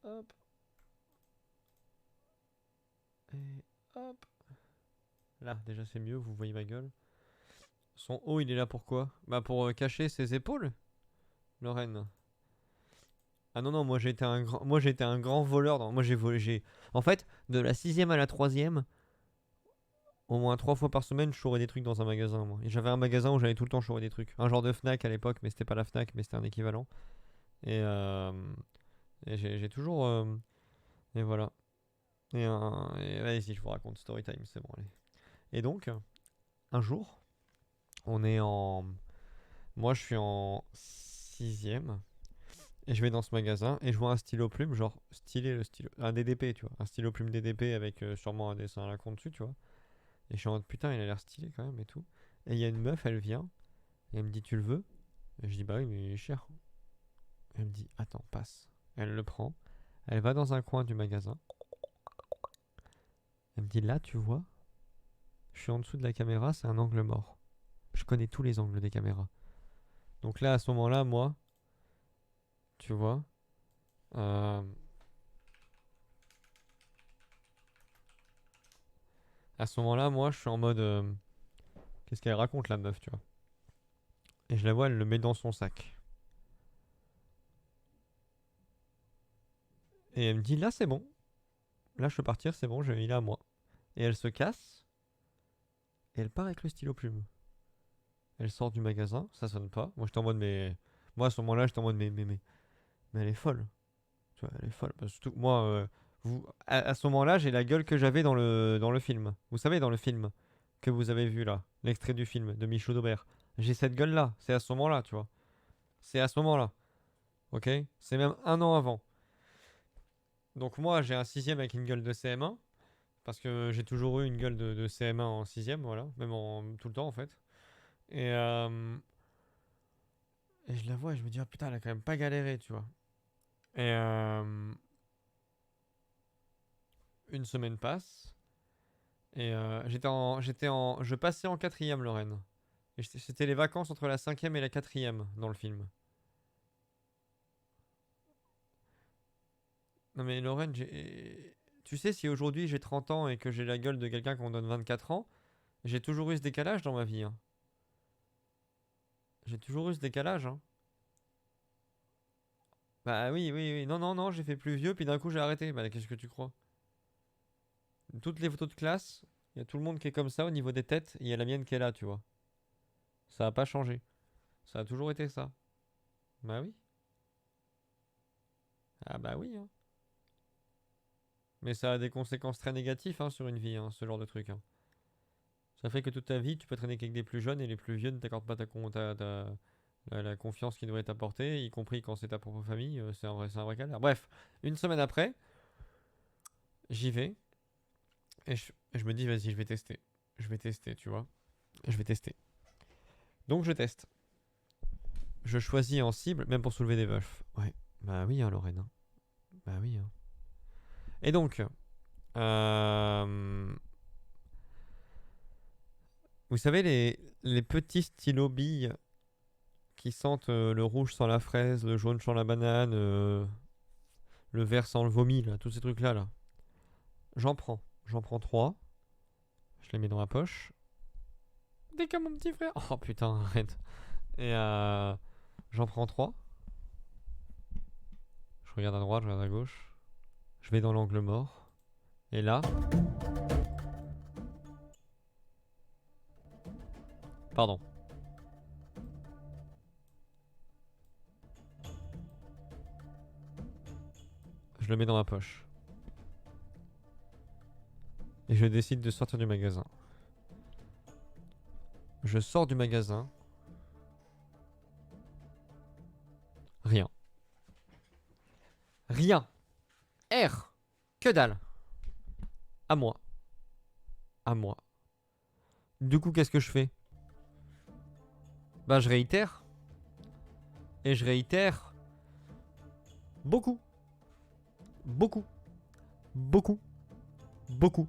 hop. Et hop. Là, déjà c'est mieux, vous voyez ma gueule. Son haut, il est là pourquoi? Bah pour cacher ses épaules, Lorraine. Ah non, non, moi j'ai été un grand voleur. Moi j'ai volé. En fait, de la sixième à la troisième, au moins 3 fois par semaine, je chourais des trucs dans un magasin, moi. Et j'avais un magasin où j'allais tout le temps chourer des trucs. Un genre de Fnac à l'époque, mais c'était pas la Fnac, mais c'était un équivalent. Et, j'ai toujours. Et voilà. Et allez-y, je vous raconte story time, c'est bon, allez. Et donc, un jour, on est en. Moi, je suis en sixième. Et je vais dans ce magasin et je vois un stylo plume, genre stylé le stylo. Un DDP, tu vois. Un stylo plume DDP avec sûrement un dessin à la con dessus, tu vois. Et je suis en mode putain, il a l'air stylé quand même et tout. Et il y a une meuf, elle vient et elle me dit tu le veux? Et je dis bah oui, mais il est cher. Elle me dit attends, passe. Elle le prend. Elle va dans un coin du magasin. Elle me dit là, tu vois, je suis en dessous de la caméra, c'est un angle mort. Je connais tous les angles des caméras. Donc là, à ce moment-là, moi, tu vois, euh, à ce moment-là, moi, je suis en mode qu'est-ce qu'elle raconte la meuf, tu vois. Et je la vois, elle le met dans son sac. Et elle me dit là, c'est bon. Là, je peux partir, c'est bon, il est à moi. Et elle se casse et elle part avec le stylo plume. Elle sort du magasin, ça sonne pas. Moi, j'étais en mode mais. Moi, à ce moment-là, j'étais en mode mais elle est folle. Tu vois, elle est folle. Parce que moi, à ce moment-là, j'ai la gueule que j'avais dans le film. Vous savez, dans le film que vous avez vu là, l'extrait du film de Michaud Daubert. J'ai cette gueule-là. C'est à ce moment-là, tu vois. C'est à ce moment-là. Ok. C'est même un an avant. Donc moi, j'ai un sixième avec une gueule de CM1. Parce que j'ai toujours eu une gueule de CM1 en sixième, voilà. Même tout le temps, en fait. Et, euh, et je la vois et je me dis, ah putain, elle a quand même pas galéré, tu vois. Et une semaine passe. Et je passais en quatrième, Lorraine. Et c'était les vacances entre la cinquième et la quatrième dans le film. Non mais Lorraine, tu sais, si aujourd'hui j'ai 30 ans et que j'ai la gueule de quelqu'un qu'on donne 24 ans, j'ai toujours eu ce décalage dans ma vie, hein. J'ai toujours eu ce décalage, hein. Bah oui, oui, oui. Non, non, non, j'ai fait plus vieux, puis d'un coup j'ai arrêté. Bah qu'est-ce que tu crois? Toutes les photos de classe, il y a tout le monde qui est comme ça au niveau des têtes, et il y a la mienne qui est là, tu vois. Ça a pas changé. Ça a toujours été ça. Bah oui. Ah bah oui, hein. Mais ça a des conséquences très négatives hein, sur une vie, hein, ce genre de truc, hein. Ça fait que toute ta vie, tu peux traîner qu'avec des plus jeunes et les plus vieux ne t'accordent pas la confiance qu'ils devraient t'apporter, y compris quand c'est ta propre famille. C'est un vrai calvaire. Bref, une semaine après, j'y vais et je me dis, vas-y, je vais tester. Je vais tester, tu vois. Je vais tester. Donc je teste. Je choisis en cible, même pour soulever des veufs. Ouais. Bah oui, hein, Lorraine, hein. Bah oui, hein. Et donc, euh, vous savez, les petits stylos billes qui sentent le rouge sans la fraise, le jaune sans la banane, le vert sans le vomi, là, tous ces trucs-là, là. J'en prends. J'en prends trois. Je les mets dans ma poche. T'es comme mon petit frère. Oh putain, arrête. Et j'en prends trois. Je regarde à droite, je regarde à gauche. Je vais dans l'angle mort. Et là, pardon. Je le mets dans ma poche. Et je décide de sortir du magasin. Je sors du magasin. Rien. Rien. R. Que dalle. À moi. À moi. Du coup, qu'est-ce que je fais? Bah, je réitère. Et je réitère beaucoup. Beaucoup. Beaucoup. Beaucoup.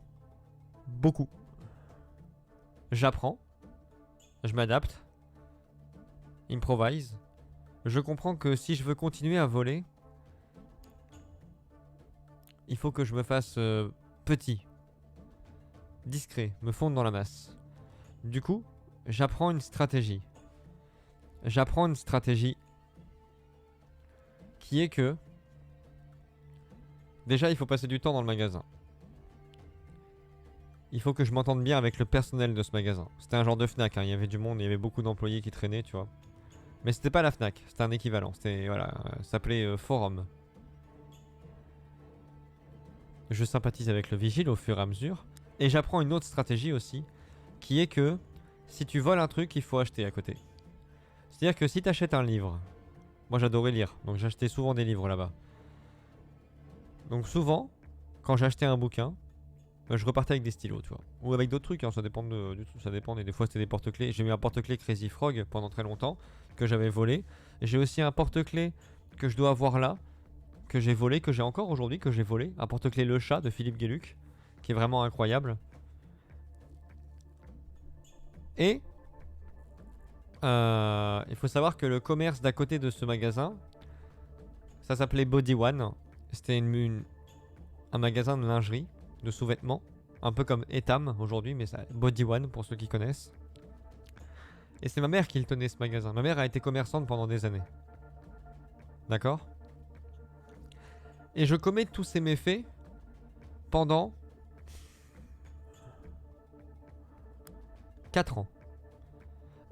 Beaucoup. J'apprends. Je m'adapte. Improvise. Je comprends que si je veux continuer à voler, il faut que je me fasse petit, discret, me fondre dans la masse. Du coup, j'apprends une stratégie. J'apprends une stratégie qui est que déjà il faut passer du temps dans le magasin. Il faut que je m'entende bien avec le personnel de ce magasin. C'était un genre de Fnac, hein. Il y avait du monde, il y avait beaucoup d'employés qui traînaient, tu vois. Mais c'était pas la Fnac, c'était un équivalent. C'était, voilà, ça s'appelait Forum. Je sympathise avec le vigile au fur et à mesure. Et j'apprends une autre stratégie aussi, qui est que si tu voles un truc, il faut acheter à côté. C'est-à-dire que si tu achètes un livre, moi j'adorais lire, donc j'achetais souvent des livres là-bas. Donc souvent, quand j'achetais un bouquin, je repartais avec des stylos, tu vois. Ou avec d'autres trucs, hein, ça dépend du tout, ça dépend. Et des fois c'était des porte-clés. J'ai mis un porte-clés Crazy Frog pendant très longtemps, que j'avais volé. J'ai aussi un porte-clés que je dois avoir là, que j'ai volé, que j'ai encore aujourd'hui, que j'ai volé. Un porte-clés Le Chat de Philippe Gueluc, qui est vraiment incroyable. Et il faut savoir que le commerce d'à côté de ce magasin, ça s'appelait Body One. C'était un magasin de lingerie, de sous-vêtements, un peu comme Etam aujourd'hui, mais ça, Body One pour ceux qui connaissent. Et c'est ma mère qui le tenait, ce magasin. Ma mère a été commerçante pendant des années. D'accord? Et je commets tous ces méfaits pendant 4 ans.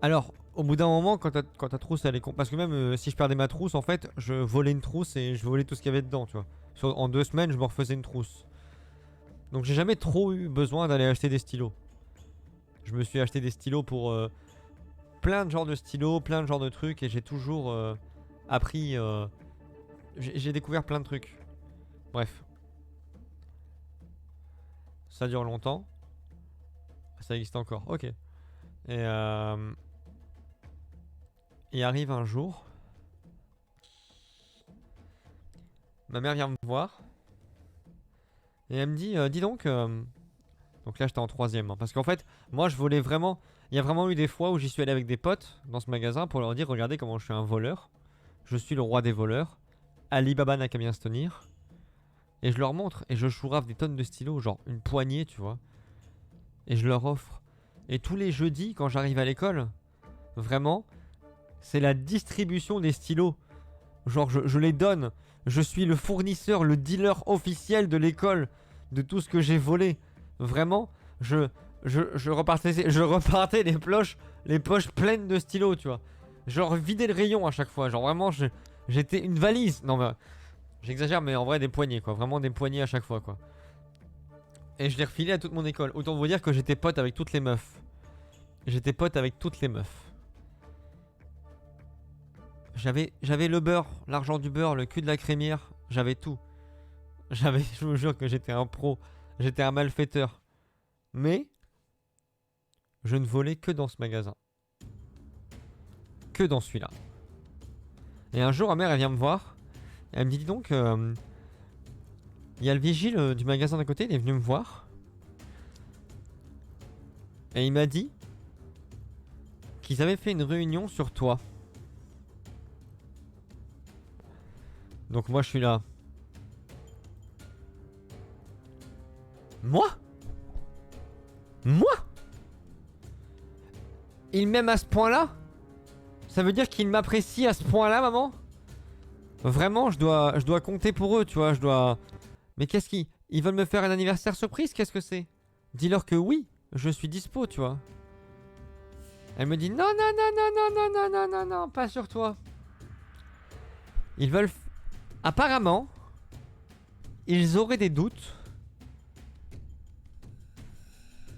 Alors, au bout d'un moment, quand ta trousse elle est... Parce que même si je perdais ma trousse, en fait, je volais une trousse et je volais tout ce qu'il y avait dedans, tu vois. En 2 semaines, je me refaisais une trousse. Donc j'ai jamais trop eu besoin d'aller acheter des stylos. Je me suis acheté des stylos pour plein de genres de stylos, plein de genres de trucs, et j'ai toujours appris... j'ai découvert plein de trucs. Bref. Ça dure longtemps. Ça existe encore, ok. Et il arrive un jour, ma mère vient me voir et elle me dit dis donc donc là j'étais en 3ème, hein, parce qu'en fait moi je volais vraiment. Il y a vraiment eu des fois où j'y suis allé avec des potes dans ce magasin pour leur dire regardez comment je suis un voleur, je suis le roi des voleurs, Ali Baba n'a qu'à bien se tenir. Et je leur montre et je chourave des tonnes de stylos, genre une poignée, tu vois, et je leur offre. Et tous les jeudis quand j'arrive à l'école, vraiment, c'est la distribution des stylos. Genre je les donne. Je suis le fournisseur, le dealer officiel de l'école de tout ce que j'ai volé. Vraiment, je repartais les poches pleines de stylos, tu vois. Genre vider le rayon à chaque fois. Genre vraiment, j'étais une valise. Non mais j'exagère, mais en vrai des poignées, quoi. Vraiment des poignées à chaque fois, quoi. Et je les refilais à toute mon école. Autant vous dire que j'étais pote avec toutes les meufs. J'étais pote avec toutes les meufs. J'avais le beurre, l'argent du beurre, le cul de la crémière, j'avais tout. Je vous jure que j'étais un pro, j'étais un malfaiteur. Mais je ne volais que dans ce magasin. Que dans celui-là. Et un jour, ma mère, elle vient me voir. Elle me dit, dis donc, il y a le vigile du magasin d'à côté, il est venu me voir. Et il m'a dit qu'ils avaient fait une réunion sur toi. Donc moi je suis là. Moi? Il m'aime à ce point-là? Ça veut dire qu'il m'apprécie à ce point-là, maman? Vraiment, je dois compter pour eux, tu vois, je dois... Mais qu'est-ce qu'ils... Ils veulent me faire un anniversaire surprise? Qu'est-ce que c'est? Dis-leur que oui, je suis dispo, tu vois. Elle me dit non, non, non, non, non, non, non, non, non, non, pas sur toi. Ils veulent... Apparemment, ils auraient des doutes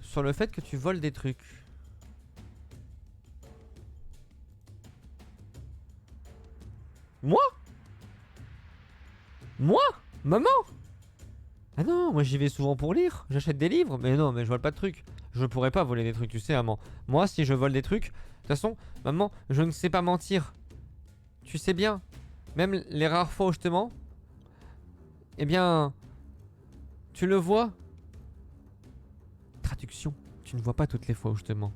sur le fait que tu voles des trucs. Moi? Maman? Ah non, moi j'y vais souvent pour lire. J'achète des livres. Mais non, mais je vole pas de trucs. Je pourrais pas voler des trucs, tu sais, maman. Moi, si je vole des trucs... De toute façon, maman, je ne sais pas mentir. Tu sais bien. Même les rares fois où je te mens, eh bien, tu le vois. Traduction. Tu ne vois pas toutes les fois où je te mens.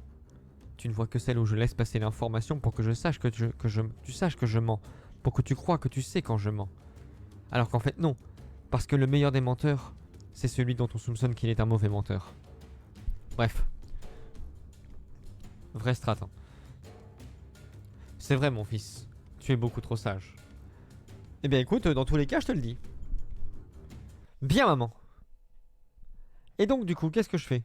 Tu ne vois que celles où je laisse passer l'information pour que je sache que tu saches que je mens. Pour que tu crois que tu sais quand je mens. Alors qu'en fait, non. Parce que le meilleur des menteurs, c'est celui dont on soupçonne qu'il est un mauvais menteur. Bref. Vrai strat. Hein. C'est vrai, mon fils. Tu es beaucoup trop sage. Eh bien, écoute, dans tous les cas, je te le dis. Bien, maman. Et donc, du coup, qu'est-ce que je fais?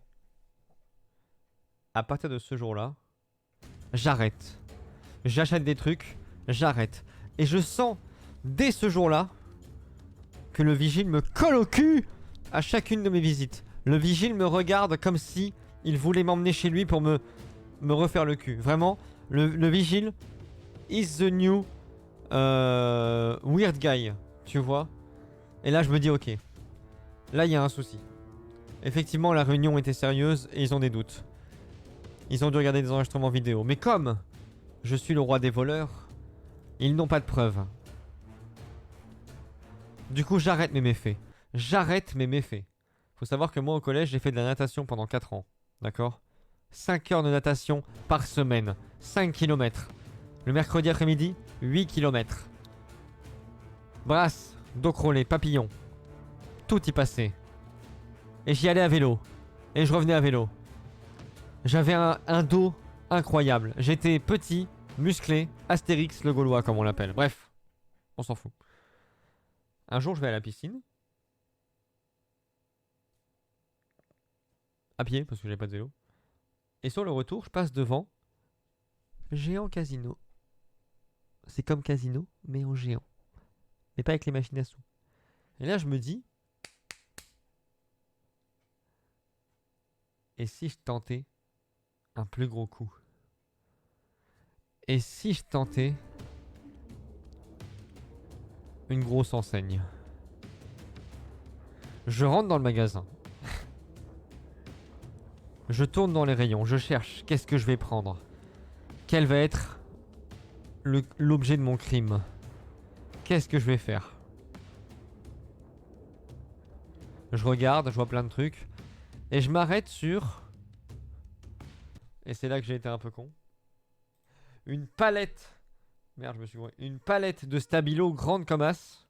À partir de ce jour-là, j'arrête. J'achète des trucs, j'arrête. Et je sens, dès ce jour-là, que le vigile me colle au cul à chacune de mes visites. Le vigile me regarde comme si il voulait m'emmener chez lui pour me refaire le cul. Vraiment, le vigile is the new weird guy, tu vois. Et là, je me dis, ok, là, il y a un souci. Effectivement, la réunion était sérieuse et ils ont des doutes. Ils ont dû regarder des enregistrements vidéo. Mais comme je suis le roi des voleurs, ils n'ont pas de preuves. Du coup, j'arrête mes méfaits. J'arrête mes méfaits. Faut savoir que moi, au collège, j'ai fait de la natation pendant 4 ans. D'accord? 5 heures de natation par semaine. 5 km. Le mercredi après-midi, 8 km. Brasse, dos crawlé, papillon. Tout y passait. Et j'y allais à vélo. Et je revenais à vélo. J'avais un dos incroyable. J'étais petit, musclé, Astérix le Gaulois comme on l'appelle. Bref, on s'en fout. Un jour, je vais à la piscine. À pied, parce que j'avais pas de vélo. Et sur le retour, je passe devant Géant Casino. C'est comme Casino, mais en géant. Mais pas avec les machines à sous. Et là, je me dis... Et si je tentais un plus gros coup? Et si je tentais une grosse enseigne? Je rentre dans le magasin. Je tourne dans les rayons. Je cherche. Qu'est-ce que je vais prendre? Quel va être l'objet de mon crime? Qu'est-ce que je vais faire? Je regarde, je vois plein de trucs. Et je m'arrête sur... Et c'est là que j'ai été un peu con. Une palette. Merde, je me suis gouré. Une palette de stabilo grande comme as.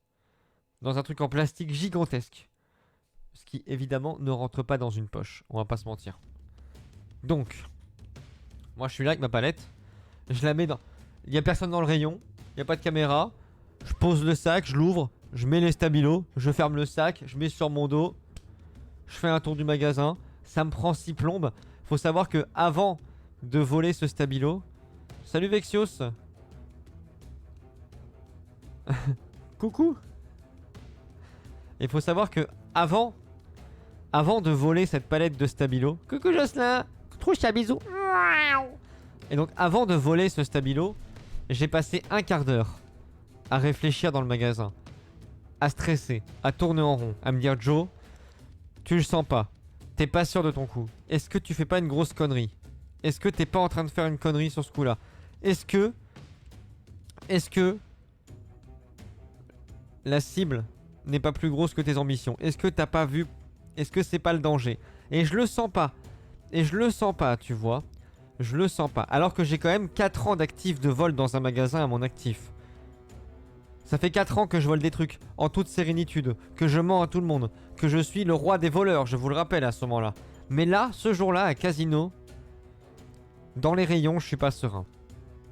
Dans un truc en plastique gigantesque. Ce qui évidemment ne rentre pas dans une poche. On va pas se mentir. Donc, moi je suis là avec ma palette. Je la mets dans... Il y a personne dans le rayon. Il n'y a pas de caméra. Je pose le sac, je l'ouvre. Je mets les stabilos. Je ferme le sac. Je mets sur mon dos. Je fais un tour du magasin. Ça me prend 6 plombes. Faut savoir que avant de voler ce stabilo... Salut Vexios. Coucou. Il faut savoir que avant de voler cette palette de stabilo... Coucou Jocelyn. Trouche à bisous. Et donc avant de voler ce stabilo, j'ai passé un quart d'heure à réfléchir dans le magasin. À stresser, à tourner en rond, à me dire Joe, tu le sens pas. T'es pas sûr de ton coup. Est-ce que tu fais pas une grosse connerie? Est-ce que t'es pas en train de faire une connerie sur ce coup-là? Est-ce que la cible n'est pas plus grosse que tes ambitions? Est-ce que t'as pas vu? Est-ce que c'est pas le danger? Et je le sens pas. Et je le sens pas, tu vois. Je le sens pas. Alors que j'ai quand même 4 ans d'actif de vol dans un magasin à mon actif. Ça fait 4 ans que je vole des trucs en toute sérénitude, que je mens à tout le monde, que je suis le roi des voleurs, je vous le rappelle à ce moment-là. Mais là, ce jour-là, à Casino, dans les rayons, je suis pas serein.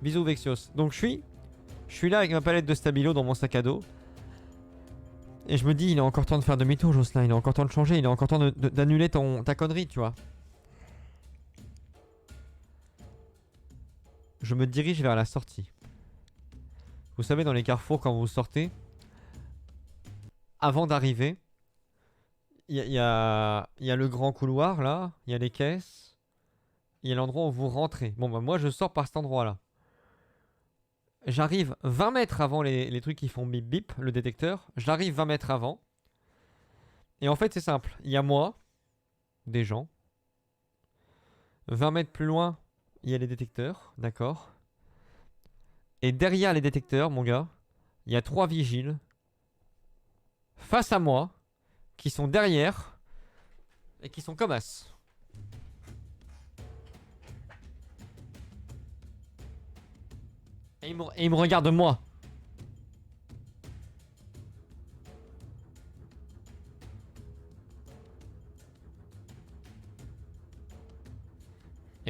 Bisous Vexios. Donc je suis là avec ma palette de stabilo dans mon sac à dos. Et je me dis, il est encore temps de faire demi-tour, Jocelyn. Il est encore temps de changer, il est encore temps d'annuler ta connerie, tu vois. Je me dirige vers la sortie. Vous savez, dans les carrefours, quand vous sortez, avant d'arriver, il y a le grand couloir, là. Il y a les caisses. Il y a l'endroit où vous rentrez. Bon, bah moi, je sors par cet endroit-là. J'arrive 20 mètres avant les trucs qui font bip bip, le détecteur. J'arrive 20 mètres avant. Et en fait, c'est simple. Il y a moi, des gens. 20 mètres plus loin, il y a les détecteurs, d'accord. Et derrière les détecteurs, mon gars, il y a 3 vigiles face à moi qui sont derrière et qui sont comme as. Et ils me regardent moi.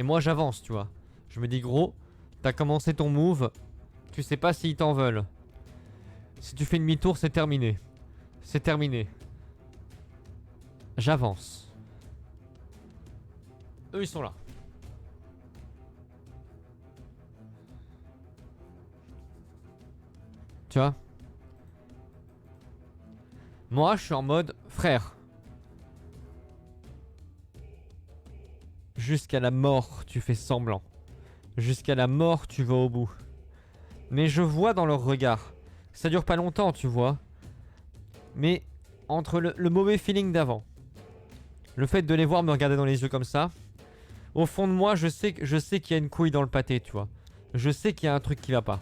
Et moi j'avance, tu vois. Je me dis gros, t'as commencé ton move, tu sais pas s'ils t'en veulent. Si tu fais demi-tour, c'est terminé. C'est terminé. J'avance. Eux ils sont là. Tu vois? Moi je suis en mode frère. Jusqu'à la mort tu fais semblant. Jusqu'à la mort tu vas au bout. Mais je vois dans leur regard. Ça dure pas longtemps, tu vois. Mais entre le mauvais feeling d'avant, le fait de les voir me regarder dans les yeux comme ça, au fond de moi, je sais qu'il y a une couille dans le pâté, tu vois. Je sais qu'il y a un truc qui va pas.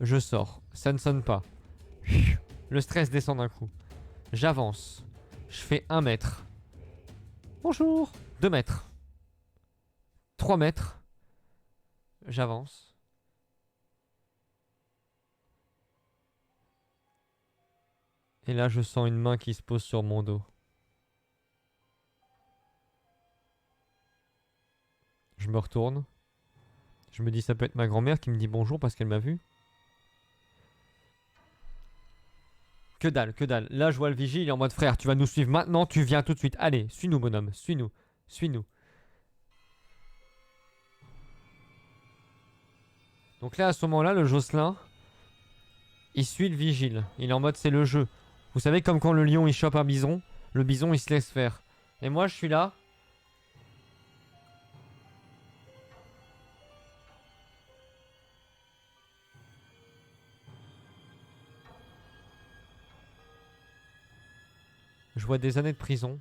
Je sors. Ça ne sonne pas. Le stress descend d'un coup. J'avance. Je fais 1 mètre. Bonjour. 2 mètres. 3 mètres. J'avance. Et là, je sens une main qui se pose sur mon dos. Je me retourne. Je me dis ça peut être ma grand-mère qui me dit bonjour parce qu'elle m'a vu. Que dalle, que dalle. Là, je vois le vigile, il est en mode frère, tu vas nous suivre maintenant, tu viens tout de suite. Allez, suis-nous, bonhomme, suis-nous. Suis-nous. Donc là, à ce moment-là, le Jocelyn, il suit le vigile. Il est en mode c'est le jeu. Vous savez, comme quand le lion il chope un bison, le bison il se laisse faire. Et moi, je suis là. Je vois des années de prison.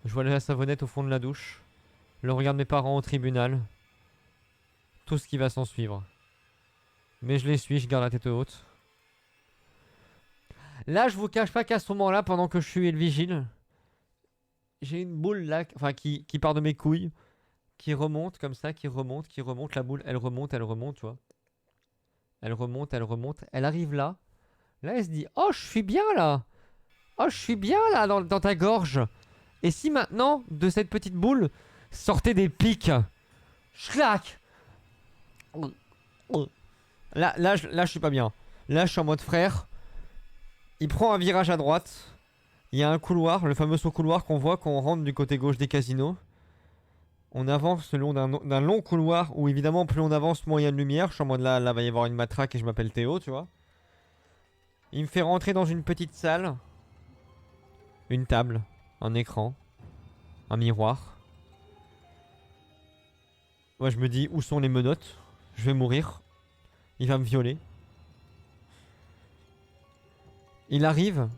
Je vois la savonnette au fond de la douche. Le regard de mes parents au tribunal. Tout ce qui va s'en suivre. Mais je les suis, je garde la tête haute. Là, je vous cache pas qu'à ce moment-là, pendant que je suis le vigile, j'ai une boule là, enfin qui part de mes couilles, qui remonte comme ça, qui remonte. La boule, elle remonte, tu vois. Elle remonte, elle arrive là. Là, elle se dit, oh, je suis bien là. Oh, je suis bien là dans ta gorge. Et si maintenant, de cette petite boule, sortaient des pics. Schlac. Là, je suis pas bien. Là, je suis en mode frère. Il prend un virage à droite. Il y a un couloir, le fameux saut couloir qu'on voit quand on rentre du côté gauche des casinos. On avance le long d'un long couloir où évidemment plus on avance moins il y a de lumière. Je suis en mode là va y avoir une matraque et je m'appelle Théo, tu vois. Il me fait rentrer dans une petite salle. Une table, un écran, un miroir. Moi je me dis où sont les menottes? Je vais mourir. Il va me violer. Il arrive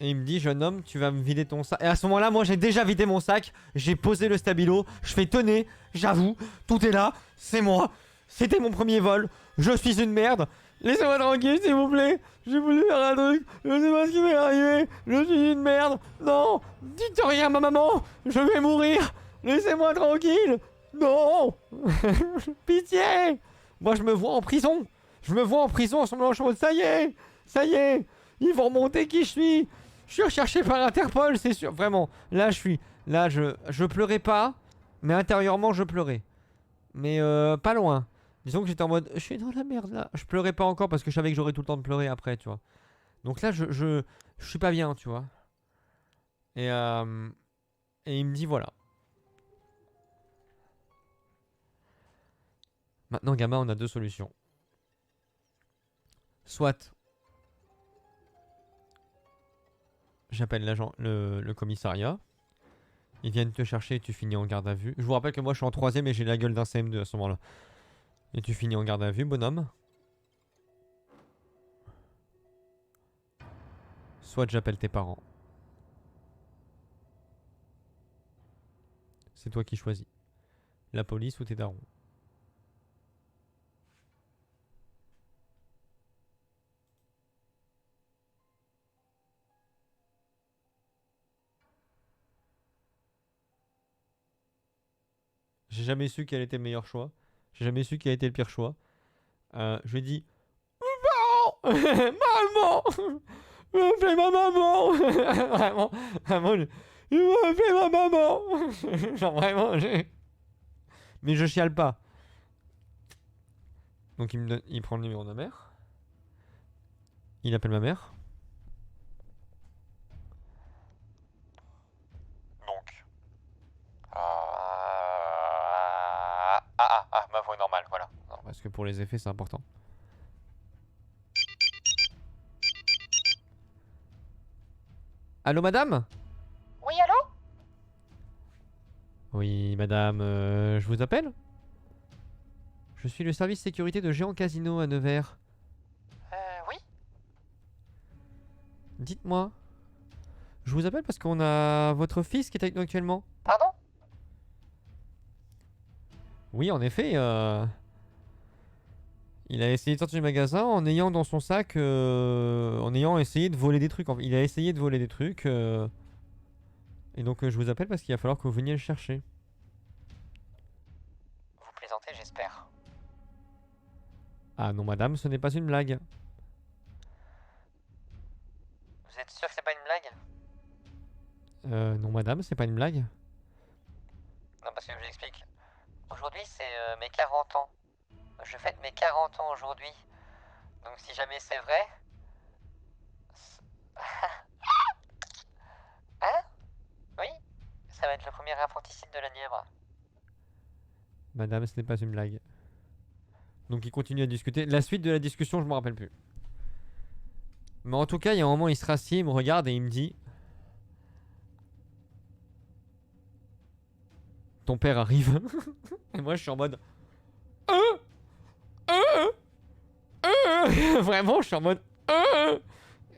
et il me dit jeune homme tu vas me vider ton sac. Et à ce moment là moi j'ai déjà vidé mon sac. J'ai posé le stabilo. Je fais tenez, j'avoue, tout est là, c'est moi. C'était mon premier vol. Je suis une merde. Laissez-moi tranquille s'il vous plaît. J'ai voulu faire un truc. Je sais pas ce qui m'est arrivé. Je suis une merde. Non, dites rien à ma maman. Je vais mourir. Laissez-moi tranquille. Non. Pitié. Moi je me vois en prison. Je me vois en prison en ce moment. Ça y est. Ça y est. Ils vont remonter qui je suis. Je suis recherché par Interpol, c'est sûr. Vraiment. Là, je pleurais pas. Mais intérieurement, je pleurais. Mais pas loin. Disons que j'étais en mode, je suis dans la merde là. Je pleurais pas encore parce que je savais que j'aurais tout le temps de pleurer après, tu vois. Donc là, je suis pas bien, tu vois. Et il me dit voilà. Maintenant, gamin, on a 2 solutions. Soit j'appelle l'agent, le commissariat. Ils viennent te chercher et tu finis en garde à vue. Je vous rappelle que moi je suis en 3ème et j'ai la gueule d'un CM2 à ce moment-là. Et tu finis en garde à vue, bonhomme. Soit j'appelle tes parents. C'est toi qui choisis. La police ou tes darons. J'ai jamais su quel était le meilleur choix. J'ai jamais su quel était le pire choix. Je lui ai dit maman. Maman. Me fais ma maman. Vraiment, Il m'a appelé ma maman. Genre vraiment, mais je chiale pas. Donc il prend le numéro de ma mère. Il appelle ma mère. Donc. Ma voix normale, voilà. Non, parce que pour les effets, c'est important. Allô, madame? Oui, allô? Oui, madame, je vous appelle? Je suis le service sécurité de Géant Casino à Nevers. Oui? Dites-moi. Je vous appelle parce qu'on a votre fils qui est avec nous actuellement. Pardon? Oui, en effet, il a essayé de sortir du magasin en ayant dans son sac, en ayant essayé de voler des trucs. Il a essayé de voler des trucs. Et donc je vous appelle parce qu'il va falloir que vous veniez le chercher. Vous plaisantez, j'espère. Ah non, madame, ce n'est pas une blague. Vous êtes sûr que c'est pas une blague? Non, madame, c'est pas une blague. Non, parce que je vous explique. Aujourd'hui, c'est mes 40 ans. Je fête mes 40 ans aujourd'hui. Donc si jamais c'est vrai... Hein? Oui? Ça va être le premier infanticide de la Nièvre. Madame, ce n'est pas une blague. Donc il continue à discuter. La suite de la discussion, je me rappelle plus. Mais en tout cas, il y a un moment, il se rassied, il me regarde et il me dit: ton père arrive. Et moi, je suis en mode: Vraiment, je suis en mode: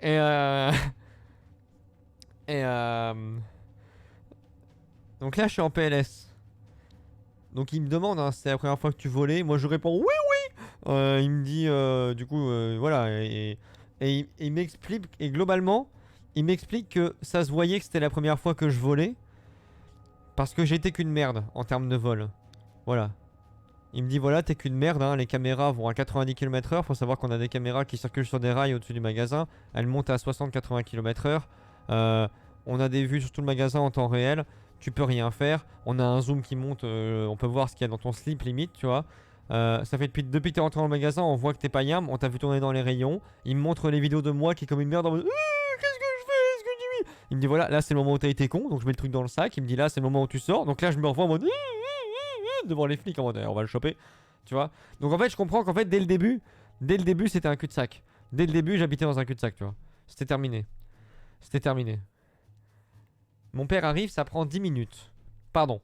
Et Et donc là, je suis en PLS. Donc il me demande, hein, c'est la première fois que tu volais. Moi, je réponds oui, oui. Il me dit, du coup, voilà. Et il m'explique, et globalement, il m'explique que ça se voyait que c'était la première fois que je volais. Parce que j'étais qu'une merde en termes de vol. Voilà. Il me dit, voilà, t'es qu'une merde, hein, les caméras vont à 90 km/h. Faut savoir qu'on a des caméras qui circulent sur des rails au-dessus du magasin. Elles montent à 60-80 km/h. On a des vues sur tout le magasin en temps réel. Tu peux rien faire. On a un zoom qui monte. On peut voir ce qu'il y a dans ton slip limite, tu vois. Ça fait depuis que t'es rentré dans le magasin, on voit que t'es pas yam. On t'a vu tourner dans les rayons. Il me montre les vidéos de moi qui est comme une merde en mode: qu'est-ce que je fais? Qu'est-ce que tu vis? Il me dit, voilà, là c'est le moment où t'as été con. Donc je mets le truc dans le sac. Il me dit, là c'est le moment où tu sors. Donc là je me revois en mode devant les flics en mode: on va le choper. Tu vois. Donc en fait, je comprends qu'en fait, dès le début, c'était un cul-de-sac. Dès le début, j'habitais dans un cul-de-sac, tu vois. C'était terminé. C'était terminé. Mon père arrive, ça prend 10 minutes. Pardon.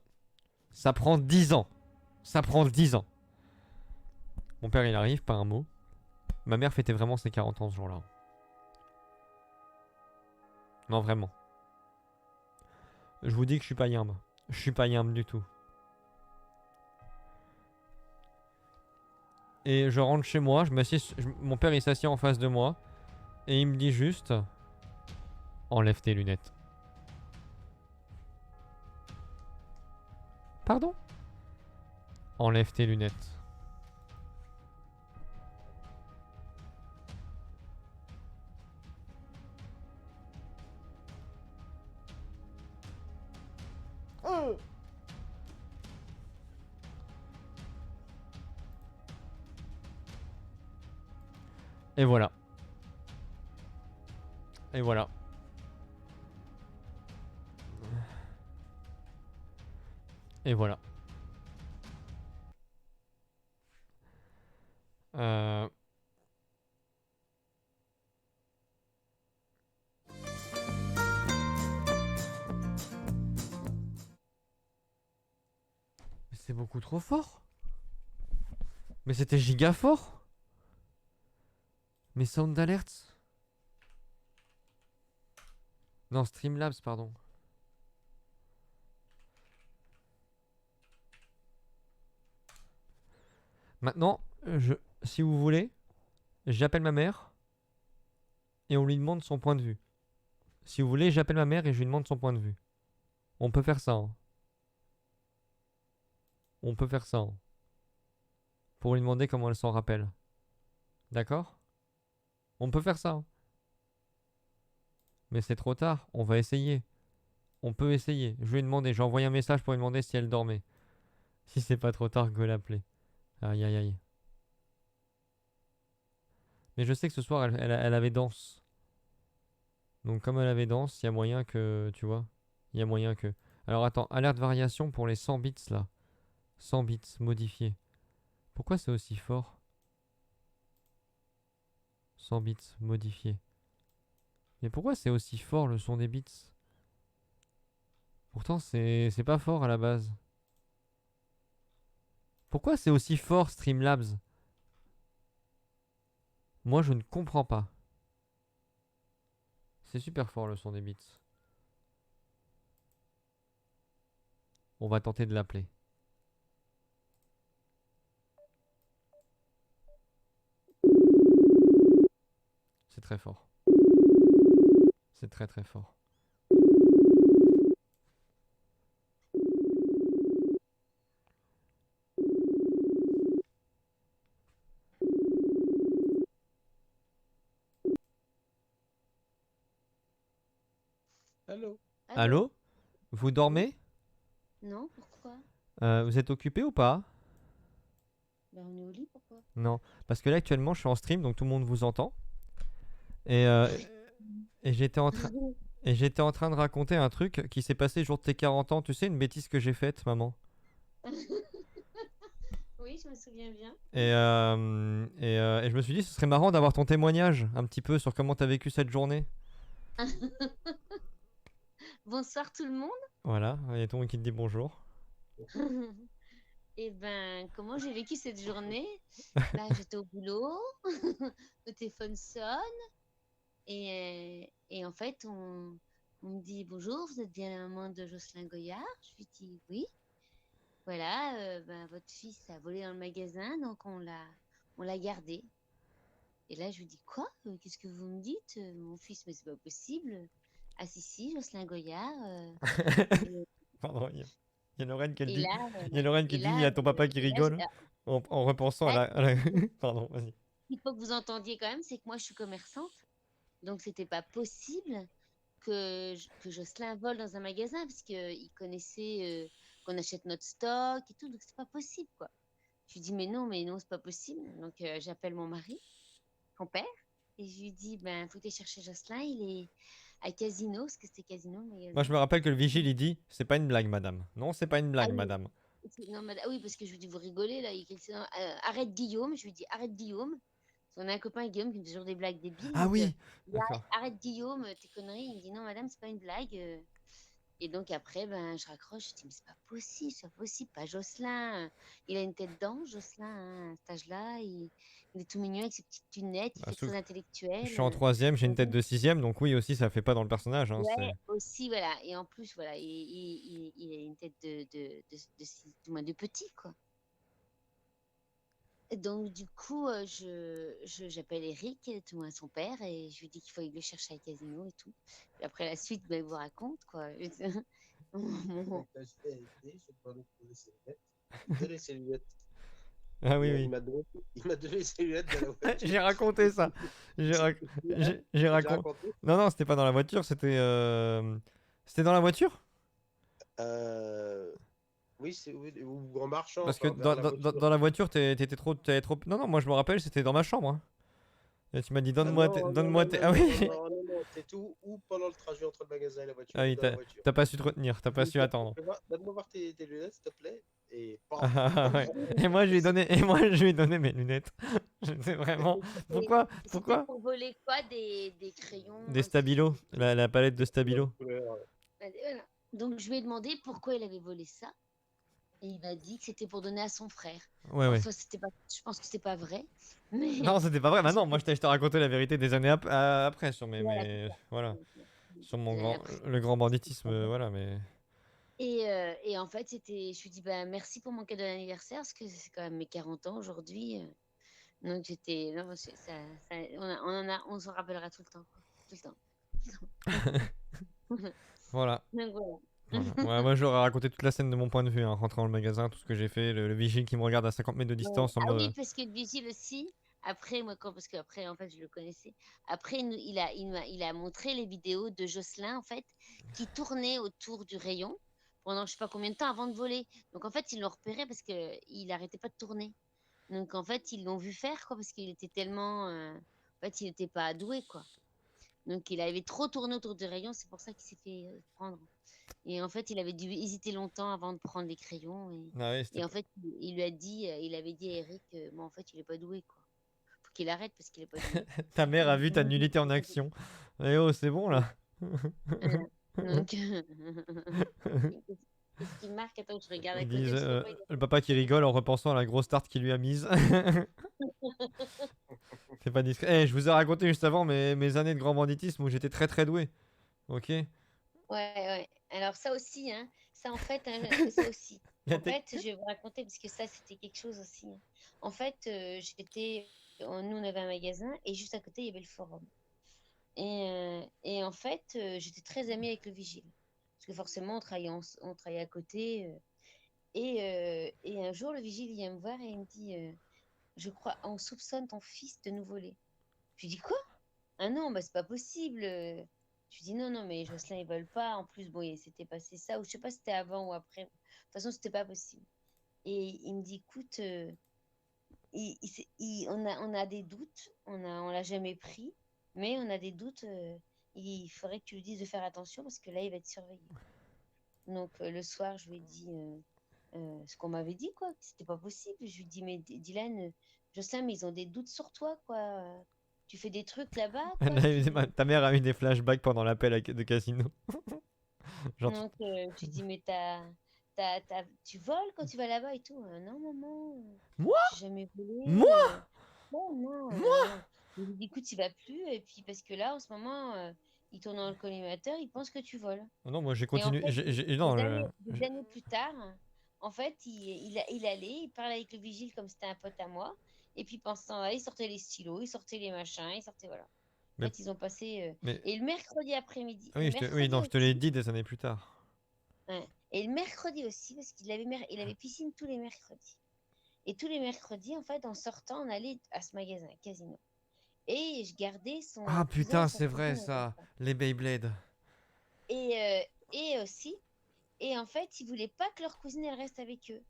Ça prend 10 ans. Ça prend 10 ans. Mon père, il arrive, pas un mot. Ma mère fêtait vraiment ses 40 ans ce jour-là. Non, vraiment. Je vous dis que je suis pas yimbe. Je suis pas yimbe du tout. Et je rentre chez moi, mon père il s'assied en face de moi. Et il me dit juste: enlève tes lunettes. Pardon? Enlève tes lunettes. Et voilà. Et voilà. Et voilà. Euh... C'est beaucoup trop fort. Mais c'était giga fort. Mais Sound Alerts. Non, Streamlabs, pardon. Maintenant, si vous voulez, j'appelle ma mère et on lui demande son point de vue. Si vous voulez, j'appelle ma mère et je lui demande son point de vue. On peut faire ça. Hein. On peut faire ça. Hein. Pour lui demander comment elle s'en rappelle. D'accord? On peut faire ça. Hein. Mais c'est trop tard. On va essayer. On peut essayer. Je lui ai demandé, j'ai envoyé un message pour lui demander si elle dormait. Si c'est pas trop tard que l'appeler. Aïe aïe aïe. Mais je sais que ce soir, elle avait danse. Donc comme elle avait danse, il y a moyen que, tu vois, il y a moyen que... Alors attends, alerte variation pour les 100 bits là. 100 bits modifié. Pourquoi c'est aussi fort? 100 bits modifié. Mais pourquoi c'est aussi fort le son des bits? Pourtant c'est pas fort à la base. Pourquoi c'est aussi fort Streamlabs? Moi je ne comprends pas. C'est super fort le son des bits. On va tenter de l'appeler. C'est très fort. C'est très très fort. Allô? Allô? Vous dormez? Non, pourquoi? Vous êtes occupé ou pas? Ben on est au lit, pourquoi? Non. Parce que là actuellement je suis en stream donc tout le monde vous entend. Et, euh, et j'étais en train... Et j'étais en train de raconter un truc qui s'est passé le jour de tes 40 ans. Tu sais, une bêtise que j'ai faite, maman. Oui, je me souviens bien. Et je me suis dit, ce serait marrant d'avoir ton témoignage un petit peu sur comment t'as vécu cette journée. Bonsoir tout le monde. Voilà, il y a tout le monde qui te dit bonjour. Et ben, comment j'ai vécu cette journée? Bah, j'étais au boulot, le téléphone sonne, et en fait, on me dit bonjour, vous êtes bien la maman de Jocelyn Goyard? Je lui dis oui. Voilà, ben, votre fils a volé dans le magasin, donc on l'a gardé. Et là, je lui dis quoi? Qu'est-ce que vous me dites? Mon fils, mais c'est pas possible. Ah si, Jocelyn Goyard. Pardon, il y a Lorraine qui le Et dit. là, Il y a Lorraine qui dit, il y a ton papa qui rigole en repensant à la... Pardon, vas-y. il faut que vous entendiez quand même, c'est que moi, je suis commerçante. Donc, c'était pas possible que Jocelyn vole dans un magasin parce qu'il connaissait qu'on achète notre stock et tout. Donc, c'est pas possible, quoi. Je lui dis, mais non, c'est pas possible. Donc, j'appelle mon mari, son père, et je lui dis, ben, faut aller chercher Jocelyn, il est à Casino, parce que c'était Casino, le magasin. Moi, je me rappelle que le vigile, il dit, c'est pas une blague, madame. Non, c'est pas une blague, Ah oui. madame. Non, oui, parce que je lui dis, vous rigolez, là. Arrête Guillaume. Je lui dis, arrête Guillaume. Parce qu'on a un copain Guillaume qui me fait toujours des blagues débiles. Ah donc, oui, il dit, d'accord. arrête Guillaume, tes conneries. Il me dit, non, madame, c'est pas une blague. Et donc après, ben, je raccroche. Je dis, mais c'est pas possible, pas Jocelyn. Il a une tête d'ange, Jocelyn, hein, à cet âge-là. Il est tout mignon avec ses petites lunettes. Il Bah, fait très intellectuel. Je suis en 3ème, j'ai une tête de 6ème, donc oui, aussi, ça fait pas dans le personnage. Hein, Ouais, aussi, voilà. Et en plus, voilà, il a une tête du moins de petit, quoi. Donc, du coup, j'appelle Eric, tout moins son père, et je lui dis qu'il faut aller le chercher à Casino et tout. Et après, la suite, ben, il vous raconte, quoi. Les lunettes. Ah oui, oui. Il m'a donné ses lunettes dans la voiture. J'ai raconté ça. J'ai raconté. Non, c'était pas dans la voiture, c'était dans la voiture? Oui, ou en marchant. Parce que dans la voiture, t'étais trop. Non, moi je me rappelle, c'était dans ma chambre. Hein. Et tu m'as dit, donne-moi tes. Ah oui. Non, t'es tout ou pendant le trajet entre le magasin et la voiture. Ah oui, t'as pas su te retenir, t'as pas su attendre. Donne-moi voir tes lunettes, s'il te plaît. Et ouais. Et moi je lui ai donné mes lunettes. C'est vraiment. Pourquoi Pour voler quoi? Des crayons. Des stabilos, la palette de stabilos. Voilà. Donc je lui ai demandé pourquoi il avait volé ça. Et il m'a dit que c'était pour donner à son frère. Ouais. Enfin, je pense que c'était pas vrai. Mais... Non, c'était pas vrai. Bah non, moi je t'ai raconté la vérité des années après sur voilà, sur le grand banditisme, voilà, mais. Et en fait, je lui dis bah merci pour mon cadeau d'anniversaire parce que c'est quand même mes 40 ans aujourd'hui. Donc j'étais, non, on s'en rappellera tout le temps, quoi. Tout le temps. Voilà. Donc voilà. Ouais, moi je leur ai raconté toute la scène de mon point de vue, hein, rentrant dans le magasin, tout ce que j'ai fait, le vigile qui me regarde à 50 mètres de distance en Ah mode. oui, parce que le vigile aussi, après, moi, parce qu'après, en fait, je le connaissais. Après, il a montré les vidéos de Jocelyn, en fait, qui tournait autour du rayon pendant je sais pas combien de temps avant de voler. Donc, en fait, ils l'ont repéré parce qu'il arrêtait pas de tourner. Donc, en fait, ils l'ont vu faire, quoi, parce qu'il était tellement. En fait, il n'était pas doué, quoi. Donc, il avait trop tourné autour du rayon, c'est pour ça qu'il s'est fait prendre. Et en fait, il avait dû hésiter longtemps avant de prendre les crayons. Ah ouais, Et en fait, il lui a dit, il avait dit à Eric, bon, en fait, il est pas doué, quoi. Faut qu'il arrête parce qu'il est pas doué. Ta mère a vu ta nullité en action. Eh oh, c'est bon là. Voilà. Donc, qu'est-ce qui marque? Attends, je regarde à Ils côté, disent, parce que papa, le papa qui rigole en repensant à la grosse tarte qu'il lui a mise. C'est pas discret. Eh, je vous ai raconté juste avant mes années de grand banditisme où j'étais très très doué. Ok. Ouais, ouais. Alors ça aussi, hein, ça en fait, hein, ça aussi. Y a En tes- fait, je vais vous raconter parce que ça, c'était quelque chose aussi, hein. En fait, nous, on avait un magasin et juste à côté, il y avait le forum. Et en fait, j'étais très amie avec le vigile. Parce que forcément, on travaillait à côté. Et un jour, le vigile il vient me voir et il me dit, je crois, on soupçonne ton fils de nous voler. Je lui dis, quoi? Ah non, bah, c'est pas possible. Je lui dis, non, non, mais Jocelyn, ils veulent pas. En plus, bon, il s'était passé ça, ou je sais pas si c'était avant ou après. De toute façon, c'était pas possible. Et il me dit, écoute, on a des doutes, on l'a jamais pris, mais on a des doutes. Il faudrait que tu lui dises de faire attention parce que là, il va être surveillé. Donc, le soir, je lui ai dit ce qu'on m'avait dit, quoi, que c'était pas possible. Je lui dis, mais Dylan, Jocelyn, mais ils ont des doutes sur toi, quoi. Tu fais des trucs là-bas, quoi. Ta mère a eu des flashbacks pendant l'appel de casino. Genre, Donc, tu dis, mais tu voles quand tu vas là-bas et tout. Non, maman, Moi j'ai jamais volé. Moi Non, non, Moi non. Je lui dis, écoute, il va plus. Et puis, parce que là, en ce moment, il tourne dans le collimateur, il pense que tu voles. Non, moi j'ai Et en continué. fait, Non, des années plus tard, en fait, il allait, il parlait avec le vigile comme c'était un pote à moi. Et puis, pensant, il sortait les stylos, il sortait les machins, il sortait, voilà. En mais, fait, ils ont passé. mais Et le mercredi après-midi, oui, oui, non, je te l'ai dit des années plus tard. ouais. Et le mercredi aussi, parce il avait piscine tous les mercredis. Et tous les mercredis, en fait, en sortant, on allait à ce magasin, Casino. Et je gardais son Ah cousin et putain, son c'est vrai cousine avec ça. moi. Les Beyblade. Et aussi, et en fait, ils voulaient pas que leur cousine elle reste avec eux.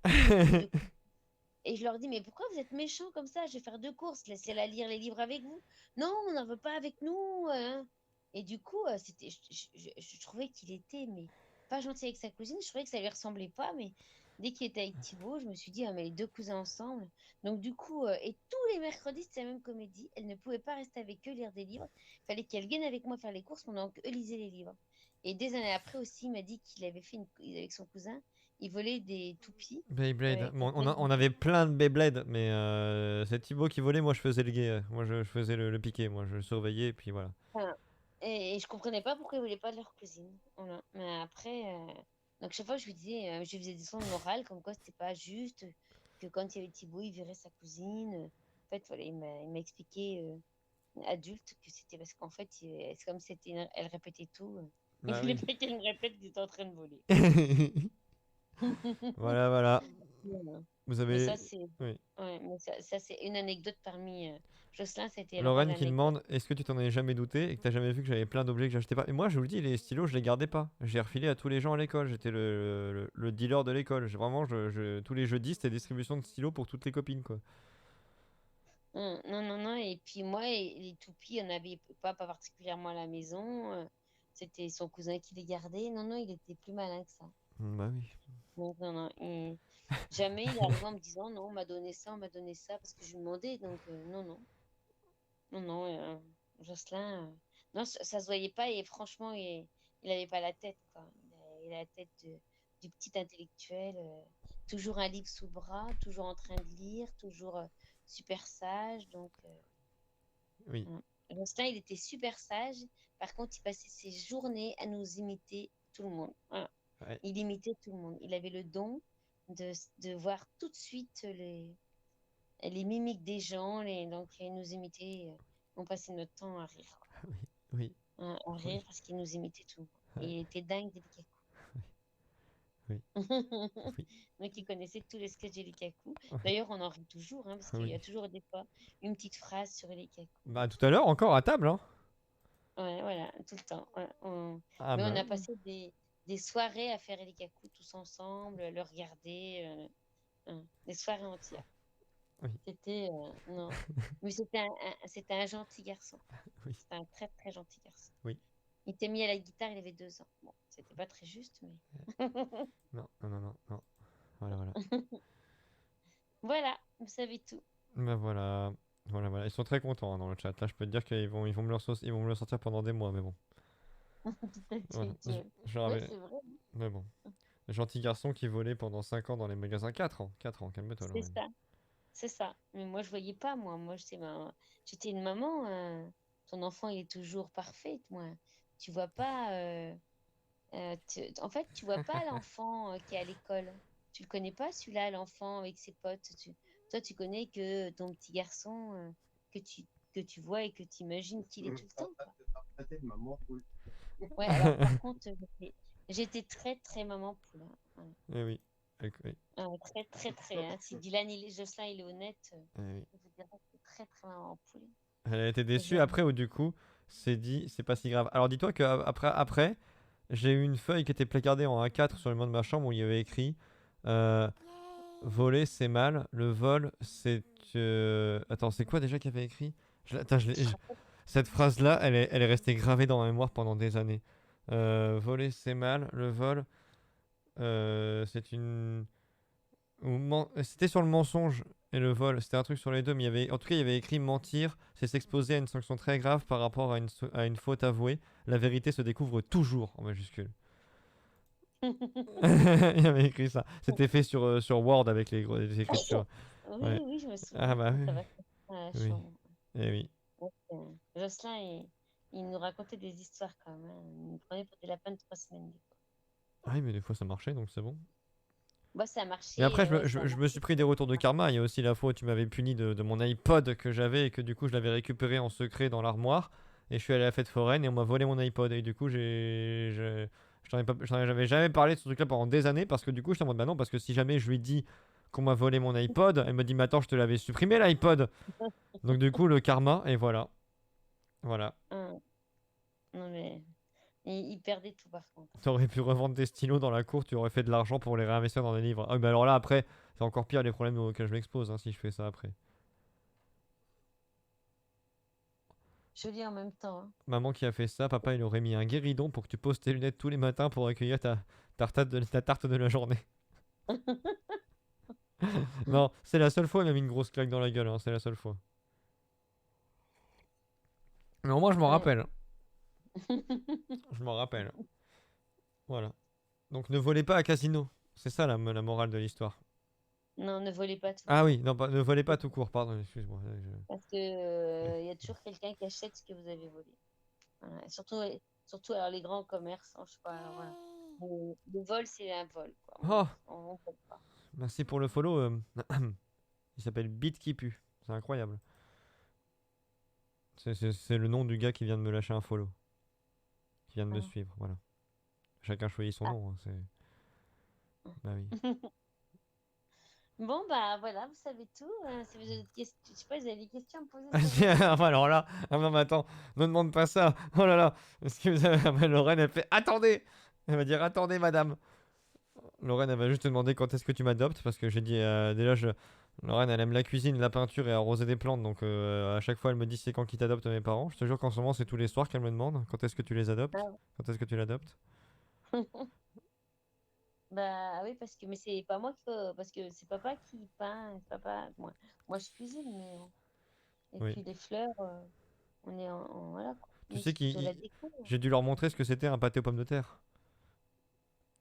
Et je leur dis, mais pourquoi vous êtes méchants comme ça? Je vais faire 2 courses, laissez-la lire les livres avec vous. Non, on n'en veut pas avec nous, hein. Et du coup, je trouvais qu'il était mais pas gentil avec sa cousine. Je trouvais que ça lui ressemblait pas, mais dès qu'il était avec Thibaut, je me suis dit, ah, mais les 2 cousins ensemble. Donc du coup, et tous les mercredis, c'était la même comédie. Elle ne pouvait pas rester avec eux lire des livres. Il fallait qu'elle vienne avec moi faire les courses pendant qu'eux lisaient les livres. Et des années après aussi, il m'a dit qu'il avait fait avec son cousin, il volait des toupies. Beyblade. Avec Bon, plein on avait plein de Beyblade, mais c'est Thibaut qui volait, moi je faisais le gay. Moi je faisais le piqué, moi je surveillais, et puis voilà. Enfin, et je comprenais pas pourquoi ils voulaient pas de leur cousine. Voilà. Mais après, donc chaque fois je lui disais, je lui faisais des leçons de morale, comme quoi c'était pas juste, que quand il y avait Thibaut, il virait sa cousine. En fait, voilà, il m'a expliqué, adulte, que c'était parce qu'en fait, c'est comme si elle répétait tout. Il Ah voulait oui. pas qu'elle me répète qu'il était en train de voler. Voilà, voilà. Voilà. Vous Mais avez. ça, c'est Oui. ouais, mais ça, c'est une anecdote parmi Jocelyn, c'était la grande Lorraine qui anecdote. demande est-ce que tu t'en es jamais douté et que t'as jamais vu que j'avais plein d'objets que j'achetais pas. Et moi je vous le dis, les stylos je les gardais pas. J'ai refilé à tous les gens à l'école. J'étais le dealer de l'école. Vraiment, tous les jeudis c'était distribution de stylos pour toutes les copines quoi. Non, non, non. Et puis moi, les toupies, on n'avait pas particulièrement à la maison. C'était son cousin qui les gardait. Non, non, il était plus malin que ça. Bah oui. Donc, non, non. Jamais il arrivait en me disant, non, on m'a donné ça, parce que je lui demandais. Donc, non, non. Non, non. Jocelyn, non, ça se voyait pas. Et franchement, il avait pas la tête, quoi. Il a la tête du petit intellectuel. Toujours un livre sous le bras, toujours en train de lire, toujours super sage. Donc, Oui. Jocelyn, il était super sage. Par contre, il passait ses journées à nous imiter tout le monde. Voilà. Ouais. Il imitait tout le monde. Il avait le don de voir tout de suite les mimiques des gens. Donc, il nous imitait. On passait notre temps à rire, quoi. Oui. À rire parce qu'il nous imitait tout le monde. Et il était dingue des Lukaku. Oui. Oui. Donc, il connaissait tous les sketchs de Lukaku. D'ailleurs, on en rit toujours, hein, parce qu'il y a Oui. toujours des fois une petite phrase sur Lukaku. Bah, tout à l'heure, encore à table, hein. Ouais, voilà, tout le temps. Ouais, Ah mais on bah a oui. passé des soirées à faire Lukaku tous ensemble, le regarder, des soirées entières. Oui. C'était non, mais c'était un gentil garçon. Oui. C'était un très très gentil garçon. Oui. Il était mis à la guitare, il avait 2 ans. Bon, c'était pas très juste, mais Non, non, non, non, non. Voilà, voilà. voilà, vous savez tout. Bah voilà. Voilà, voilà. Ils sont très contents hein, dans le chat. Là, je peux te dire ils vont me ils vont me le sortir pendant des mois, mais bon. Voilà. Je leur Ouais, avais- c'est vrai. Mais bon. Gentil garçon qui volait pendant 5 ans dans les magasins. 4 ans. 4 ans, calme-toi, C'est Lorraine. ça, c'est ça. Mais moi, je voyais pas, moi. Moi, j'étais une maman. Ton enfant, il est toujours parfait, moi. Tu vois pas. En fait, tu vois pas l'enfant qui est à l'école. Tu le connais pas, celui-là, l'enfant avec ses potes. Toi, tu connais que ton petit garçon que tu, que tu vois et que tu imagines qu'il est tout le temps, quoi. Arrêtez de maman poule. Ouais, alors par contre, j'étais très, très maman poule, hein. Ouais. Eh oui. Oui. Très, très, très. Hein. Si Dylan, Jocelyn, il est honnête, Eh oui. je dirais que c'est très, très maman poule. Elle a été déçue Je- après ou du coup, c'est dit, c'est pas si grave. Alors dis-toi que après, j'ai eu une feuille qui était placardée en A4 sur le mur de ma chambre où il y avait écrit euh, voler c'est mal, le vol c'est. Attends, c'est quoi déjà qu'il y avait écrit? Attends, cette phrase-là, elle est restée gravée dans ma mémoire pendant des années. Voler c'est mal, le vol c'est une. C'était sur le mensonge et le vol, c'était un truc sur les deux, mais en tout cas, il y avait écrit mentir, c'est s'exposer à une sanction très grave par rapport à une faute avouée. La vérité se découvre toujours en majuscule. Il y avait écrit ça. C'était fait sur Word avec les écritures. Oui, Ouais. oui, je me Ah souviens. bah oui, Ça va à la oui. chambre. Eh oui. Donc, Jocelyn, il nous racontait des histoires quand même. Hein. Il nous prenait pour des lapins de 3 semaines. Des fois. Ah oui, mais des fois ça marchait, donc c'est bon. Bah, ça a Mais après, marché. Ouais, ça a je me marché. suis pris des retours de karma. Il y a aussi la fois où tu m'avais puni de mon iPod que j'avais et que du coup je l'avais récupéré en secret dans l'armoire. Et je suis allé à la fête foraine et on m'a volé mon iPod. Et du coup, j'avais jamais parlé de ce truc-là pendant des années parce que du coup, j'étais en mode bah non, parce que si jamais je lui dis qu'on m'a volé mon iPod, elle me dit mais attends, je te l'avais supprimé l'iPod. Donc du coup, le karma, et voilà. Voilà. Hein. Non, mais il perdait tout par contre. T'aurais pu revendre tes stylos dans la cour, tu aurais fait de l'argent pour les réinvestir dans des livres. Ah, mais alors là, après, c'est encore pire les problèmes auxquels je m'expose hein, si je fais ça après. Je lis en même temps. Hein. Maman qui a fait ça, papa il aurait mis un guéridon pour que tu poses tes lunettes tous les matins pour accueillir ta tarte de la journée. Non, c'est la seule fois il m'a mis une grosse claque dans la gueule, hein, c'est la seule fois. Mais au moins je m'en Ouais. rappelle. Je m'en rappelle. Voilà. Donc ne volez pas à casino. C'est ça la morale de l'histoire. Non, ne volez pas tout Ah court. oui, non, ne volez pas tout court, pardon, excuse-moi. Parce que il y a toujours quelqu'un qui achète ce que vous avez volé. Voilà. Surtout alors les grands commerces, hein, je sais pas. Alors, voilà. Le vol, c'est un vol. Quoi. Oh, On vole pas. merci pour le follow. Il s'appelle Bitkipu. C'est incroyable. C'est le nom du gars qui vient de me lâcher un follow. Qui vient de me Ah. suivre, voilà. Chacun choisit son Ah. nom, hein, c'est. Bah oui. Bon, bah voilà, vous savez tout. Si vous avez des questions, je sais pas, vous avez des questions à me poser sur le Ah bah alors là, ah non mais attends, ne demande pas ça. Oh là là, parce que vous avez... ah bah Lorraine elle fait attendez. Elle va dire attendez madame. Lorraine elle va juste te demander quand est-ce que tu m'adoptes parce que j'ai dit déjà Lorraine elle aime la cuisine, la peinture et arroser des plantes donc à chaque fois elle me dit c'est quand qui t'adopte mes parents. Je te jure qu'en ce moment c'est tous les soirs qu'elle me demande quand est-ce que tu les adoptes, Ah. quand est-ce que tu l'adoptes. Bah oui, parce que mais c'est pas moi parce que c'est papa qui peint, c'est papa. Moi je cuisine, mais et Oui. puis les fleurs, on est voilà quoi. Tu Nous, sais c'est plutôt la déco. j'ai dû leur montrer ce que c'était un pâté aux pommes de terre.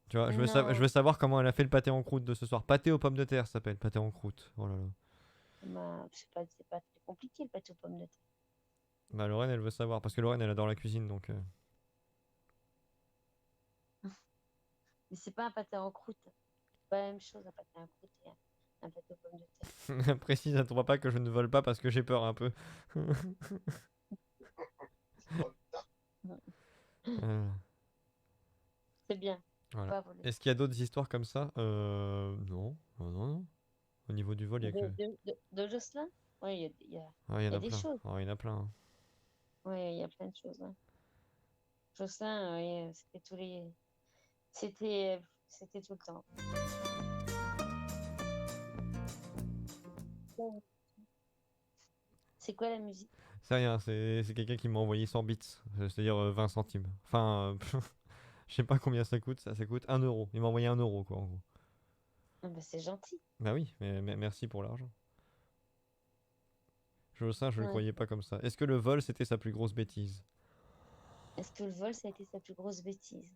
Tu vois, je Non, veux savoir comment elle a fait le pâté en croûte de ce soir. Pâté aux pommes de terre ça s'appelle, pâté en croûte. Oh là là. bah, c'est pas très compliqué le pâté aux pommes de terre. Bah Lorraine elle veut savoir parce que Lorraine elle adore la cuisine donc. Mais c'est pas un pâté en croûte. C'est pas la même chose un pâté en croûte et un pâté aux pommes de terre. Précise à ton papa que je ne vole pas parce que j'ai peur un peu. C'est bien. Voilà. pas volé. Est-ce qu'il y a d'autres histoires comme ça? Non. Non. Au niveau du vol, il y a que. De Jocelyn? Oui, Ah, il y en il y a a des plein. choses. Ah, il y en a plein, hein. Oui, il y a plein de choses. Hein. Jocelyn, oui, c'était tout le temps. C'est quoi la musique? C'est rien, c'est quelqu'un qui m'a envoyé 100 bits, c'est-à-dire 20 centimes. Enfin, je sais pas combien ça coûte, ça coûte 1 euro. Il m'a envoyé 1 euro, quoi, en gros. Ah bah, c'est gentil. Bah oui, mais merci pour l'argent. Je le Ouais. croyais pas comme ça. Est-ce que le vol, c'était sa plus grosse bêtise? Est-ce que le vol, ça a été sa plus grosse bêtise?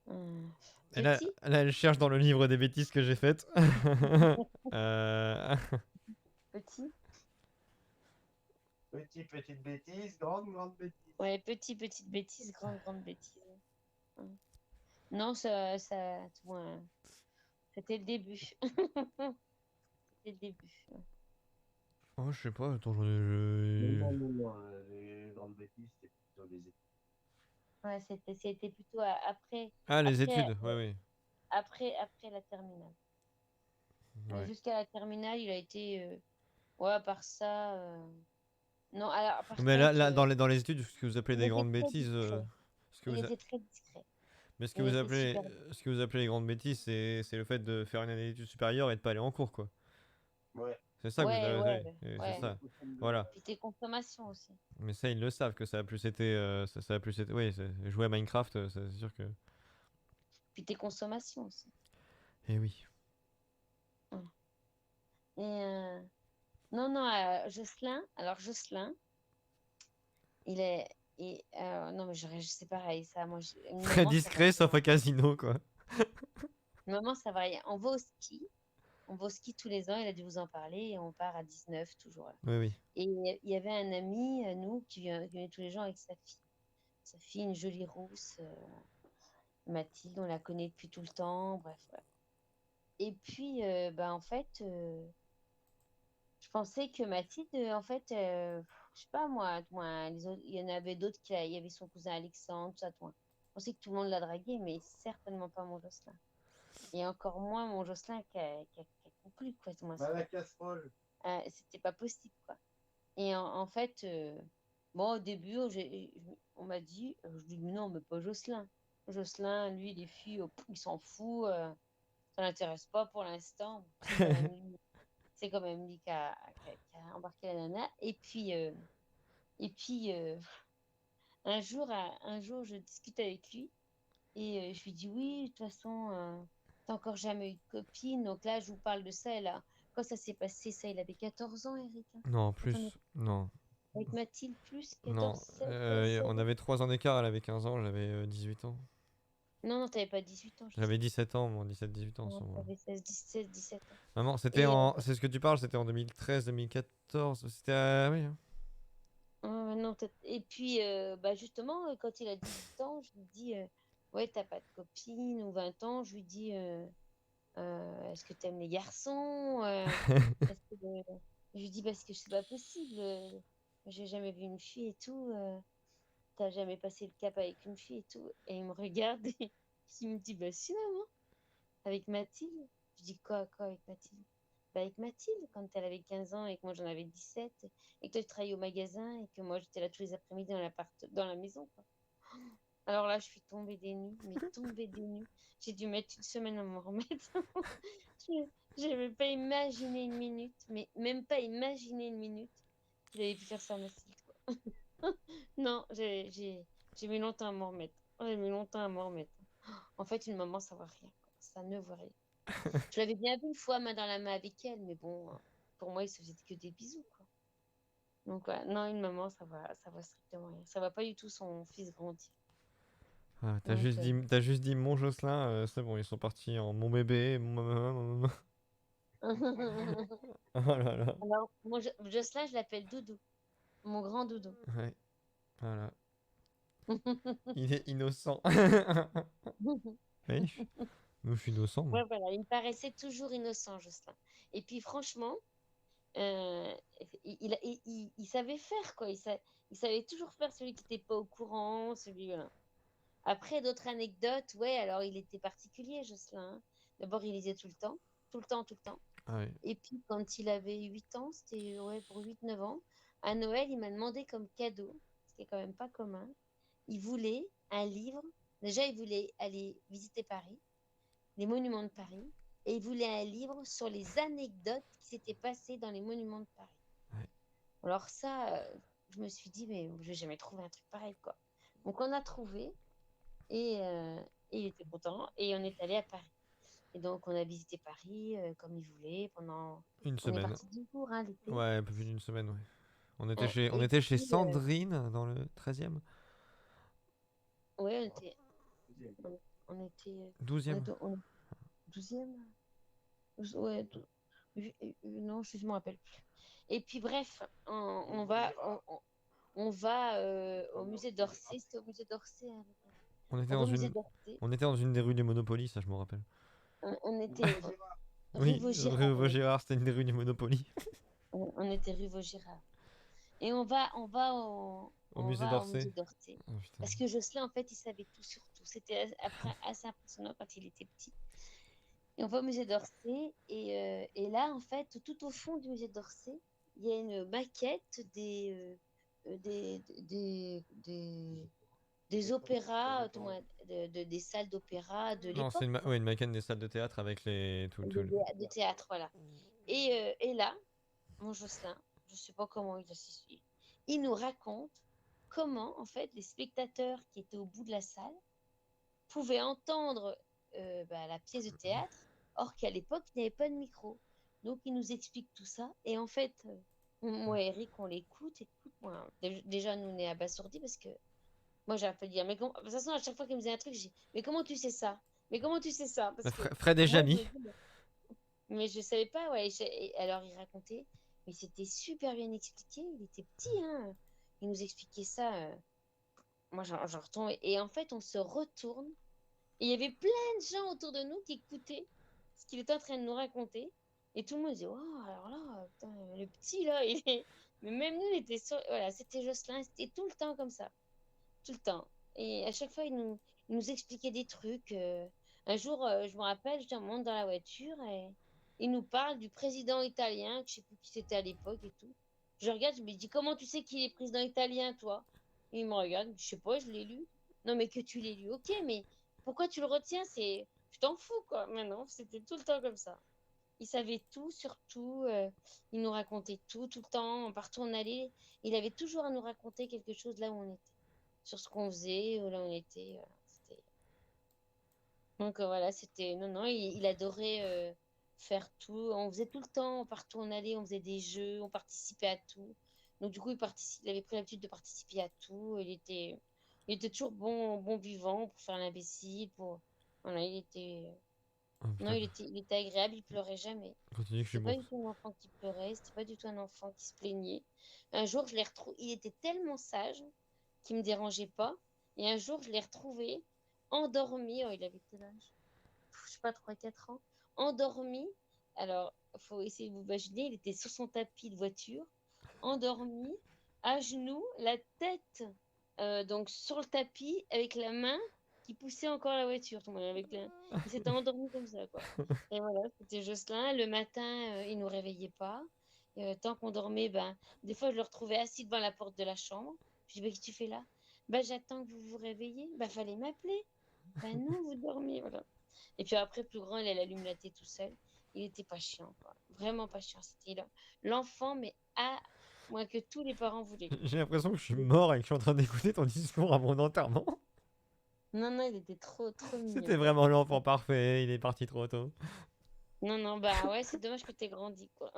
Hum, Et là, Petit? là, elle cherche dans le livre des bêtises que j'ai faites. Euh, Petit? Petite bêtise, grande bêtise. Ouais, petite bêtise, grande bêtise. Hum. Non, ouais, c'était le début. C'était le début. Oh, je sais pas, attends, Non, les grandes bêtises, c'est plutôt les études. Ouais, c'était plutôt Ah, les après, études, ouais. après la terminale. Ouais. Jusqu'à la terminale, il a été, ouais, à part ça, non, alors, par Mais là, contre, dans les études, ce que vous appelez il des était grandes très bêtises, discret. ce que Il vous, a- était très discret. mais ce que Il vous était appelez, super. ce que vous appelez les grandes bêtises, c'est le fait de faire une année d'études supérieures et de pas aller en cours, quoi. Ouais. C'est ça que vous Ouais, avez, ouais, c'est ouais. ça. Voilà. Puis tes consommations aussi. Mais ça, ils le savent que ça a plus été, ça a plus été, oui, jouer à Minecraft, c'est sûr que. Puis tes consommations aussi. Eh oui. Ouais. Et non, non, Jocelyn, alors Jocelyn, il est. Non, mais c'est pareil, ça, moi, une Très maman, ça va discret, sauf rien. à Casino, quoi. Une maman, ça va rien. On va au ski. On va au ski tous les ans, il a dû vous en parler, et on part à 19 toujours là. Oui, oui. Et il y avait un ami à nous qui venait tous les jours avec sa fille. Sa fille, une jolie rousse, Mathilde, on la connaît depuis tout le temps, bref. Voilà. Et puis, bah, en fait, je pensais que Mathilde, en fait, je sais pas moi, il y en avait d'autres il y avait son cousin Alexandre, tout ça, toi. Je pensais que tout le monde l'a dragué, mais certainement pas mon Jocelyn. Et encore moins mon Jocelyn qui a conclu, quoi. Moi, Bah, la casserole. c'était pas possible, quoi. Et en fait, bon, au début, on m'a dit, je dis, mais non, mais pas Jocelyn. Jocelyn, lui, les filles, il s'en fout, ça l'intéresse pas pour l'instant. C'est quand même lui qui a embarqué la nana. Et puis un jour, je discute avec lui et je lui dis, oui, de toute façon, t'as encore jamais eu de copine. Donc là, je vous parle de ça. Et là, quand ça s'est passé, ça, il avait 14 ans, Eric. Hein. Non, Quand on est plus. Non. avec Mathilde, plus 14, Non. 16, 16. On avait 3 ans d'écart, elle avait 15 ans, j'avais 18 ans. Non, non, t'avais pas 18 ans, je J'avais sais. 17 ans, moi, 17-18 ans à ce Non, moment-là. t'avais 16, 17, 17 ans. Maman, Et, c'est ce que tu parles, c'était en 2013, 2014, c'était, oui, hein. non, et puis, bah, justement, quand il a 18 ans, je lui dis, ouais, t'as pas de copine, ou 20 ans, je lui dis, est-ce que t'aimes les garçons? Je lui dis, parce que c'est pas possible, j'ai jamais vu une fille et tout, t'as jamais passé le cap avec une fille et tout. Et il me regarde et il me dit, bah si, maman, avec Mathilde. Je dis, quoi avec Mathilde? Bah, avec Mathilde, quand elle avait 15 ans et que moi j'en avais 17, et que toi tu travaillais au magasin et que moi j'étais là tous les après-midi dans la maison, quoi. Alors là, je suis tombée des nues, mais tombée des nues. J'ai dû mettre une semaine à m'en remettre. Je n'avais pas imaginé une minute, mais même pas imaginé une minute qu'il avait pu faire ça à Mathilde, quoi. Non, j'ai mis longtemps à m'en remettre. J'ai mis longtemps à m'en remettre. En fait, une maman, ça voit rien, quoi. Ça ne voit rien. Je l'avais bien vu une fois main dans la main avec elle, mais bon, pour moi, il se faisait que des bisous, quoi. Donc, voilà. Non, une maman, ça voit strictement rien. Ça voit pas du tout son fils grandir. Ah, Donc, t'as juste dit mon Jocelyn, c'est bon, ils sont partis en mon bébé, mon. Oh là là. alors, moi, Jocelyn, je l'appelle Doudou, mon grand Doudou. Ouais, voilà. Il est innocent. Oui, je suis innocent, moi. Ouais, voilà, il me paraissait toujours innocent, Jocelyn. Et puis, franchement, euh, il savait faire, quoi. Il savait toujours faire celui qui n'était pas au courant, celui. Voilà. Après, d'autres anecdotes, ouais, alors il était particulier, Jocelyn, hein. D'abord, il lisait tout le temps, tout le temps, tout le temps. Ah oui. Et puis, quand il avait 8 ans, c'était ouais, pour 8 9 ans, à Noël, il m'a demandé comme cadeau, ce qui est quand même pas commun, il voulait un livre. Déjà, il voulait aller visiter Paris, les monuments de Paris, et il voulait un livre sur les anecdotes qui s'étaient passées dans les monuments de Paris. Ouais. Alors ça, je me suis dit, mais je vais jamais trouver un truc pareil, quoi. Donc, on a trouvé, et il était content, et on est allé à Paris. Et donc, on a visité Paris comme il voulait pendant... Une On est semaine. parti 10 jours, hein, l'été. Ouais, un peu plus d'une semaine, ouais. On était Ouais. chez, on Et était chez puis, Sandrine dans le 13e. ouais, on était, on 12e. était, on est 12e. Ouais, non, je me rappelle plus. Et puis, bref, on va au musée d'Orsay. C'était au musée d'Orsay, hein. On était On va dans au musée une, d'Orsay. on était dans une des rues du Monopoly, ça je me rappelle. On était rue Oui, rue Vaugirard. Vaugirard, c'était une des rues du Monopoly. On était rue Vaugirard. Et Au musée au d'Orsay. musée d'Orsay. Oh, putain. Parce que Jocelyn, en fait, il savait tout sur tout. C'était après assez impressionnant quand il était petit. Et on va au musée d'Orsay. Et là, en fait, tout au fond du musée d'Orsay, il y a une maquette des opéras, des salles d'opéra de Non, c'est l'époque, ouais, une maquette des salles de théâtre avec les de théâtre, voilà. Et là, mon Jocelyn, je ne sais pas comment il a su, il nous raconte comment, en fait, les spectateurs qui étaient au bout de la salle pouvaient entendre la pièce de théâtre, or qu'à l'époque, il n'y avait pas de micro. Donc, il nous explique tout ça. Et en fait, moi et Eric, on l'écoute. Moi, déjà, nous, on est abasourdis parce que moi, j'ai un peu dire, mais comment... de toute façon, à chaque fois qu'il me disait un truc, je dis, mais comment tu sais ça? Mais comment tu sais ça? Parce que Fred et moi, Jamie. mais je savais pas, ouais. Et alors, il racontait, mais c'était super bien expliqué. Il était petit, hein. Il nous expliquait ça. Moi, j'en retombe. Et en fait, on se retourne. Et il y avait plein de gens autour de nous qui écoutaient ce qu'il était en train de nous raconter. Et tout le monde disait, oh, alors là, putain, le petit, là, il est... Mais même nous, on était sur... Voilà, c'était Jocelyn. C'était tout le temps comme ça. Tout le temps. Et à chaque fois, il nous expliquait des trucs. Un jour, je me rappelle, je monte dans la voiture et il nous parle du président italien, que je sais plus qui c'était à l'époque et tout. Je regarde, je me dis, comment tu sais qu'il est président italien, toi? Et il me regarde, je sais pas, je l'ai lu. Non, mais que tu l'aies lu, ok, mais pourquoi tu le retiens? Je t'en fous, quoi. Maintenant, c'était tout le temps comme ça. Il savait tout sur tout. Il nous racontait tout, tout le temps. Partout où on allait, il avait toujours à nous raconter quelque chose là où on était, sur ce qu'on faisait, où là on était. Donc voilà, c'était. Non, non, il adorait faire tout. On faisait tout le temps, partout où on allait, on faisait des jeux, on participait à tout. Donc du coup, il avait pris l'habitude de participer à tout. Il était toujours bon vivant pour faire l'imbécile. Voilà, Oh, non, putain, il était agréable, il pleurait jamais. continue que je suis C'était pas bon. du tout un enfant qui pleurait, c'était pas du tout un enfant qui se plaignait. Un jour, je l'ai retrouvé, il était tellement sage qu'il me dérangeait pas. Et un jour, je l'ai retrouvé endormi. Oh, il avait quel âge? Je sais pas, 3 4 ans. Endormi. Alors, il faut essayer de vous imaginer, il était sur son tapis de voiture, endormi, à genoux, la tête donc sur le tapis, avec la main qui poussait encore la voiture. Il s'était endormi comme ça, quoi. Et voilà, c'était Jocelyn. Le matin, il nous réveillait pas. Tant qu'on dormait, ben, des fois, je le retrouvais assis devant la porte de la chambre. Je dis, qu'est-ce que tu fais là? Ben, j'attends que vous vous réveillez. Ben, fallait m'appeler. Ben non, vous dormiez, voilà. Et puis après, plus grand, il allume la tête tout seul. Il était pas chiant, quoi. Vraiment pas chiant. C'était l'enfant, mais à moins que tous les parents voulaient. J'ai l'impression que je suis mort et que je suis en train d'écouter ton discours à mon enterrement. Non, non, il était trop, trop C'était mignon. vraiment l'enfant parfait, il est parti trop tôt. Non, non, bah ouais, c'est dommage que t'aies grandi, quoi.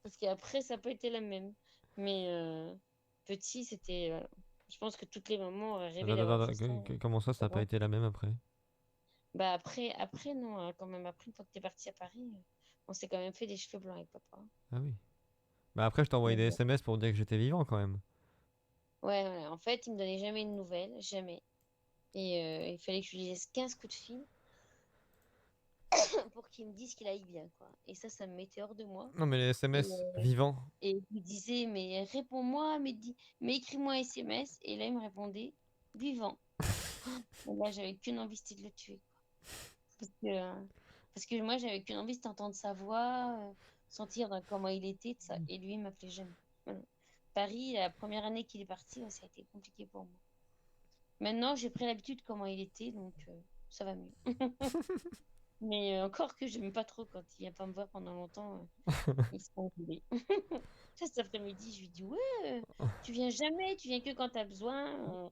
Parce qu'après, ça n'a pas été la même. Mais petit, c'était. Je pense que toutes les mamans auraient rêvé d'avoir fait ça. Comment ça n'a pas Avant. été la même après? Bah après, non, hein, quand même, après, une fois que t'es parti à Paris, on s'est quand même fait des cheveux blancs avec papa. Ah oui. Bah après, je t'ai envoyé Mais des bon. SMS pour dire que j'étais vivant quand même. Ouais, voilà. En fait, il me donnait jamais de nouvelles, jamais. Et il fallait que je lui laisse 15 coups de fil pour qu'il me dise qu'il aille bien, quoi. Et ça me mettait hors de moi. Non, mais les Et, SMS vivants. et il me disait, mais réponds-moi, mais écris-moi un SMS. Et là, il me répondait, vivant. Et là, j'avais qu'une envie, c'était de le tuer. Parce que moi, j'avais qu'une envie, c'était d'entendre sa voix, sentir comment il était, tout ça. Et lui, il m'appelait jamais. Voilà. Paris, la première année qu'il est parti, ouais, ça a été compliqué pour moi. Maintenant, j'ai pris l'habitude de comment il était, donc ça va mieux. Mais encore que j'aime pas trop quand il vient pas me voir pendant longtemps, il se fait engueuler. Cet après-midi, je lui dis, ouais, tu viens jamais, tu viens que quand t'as besoin.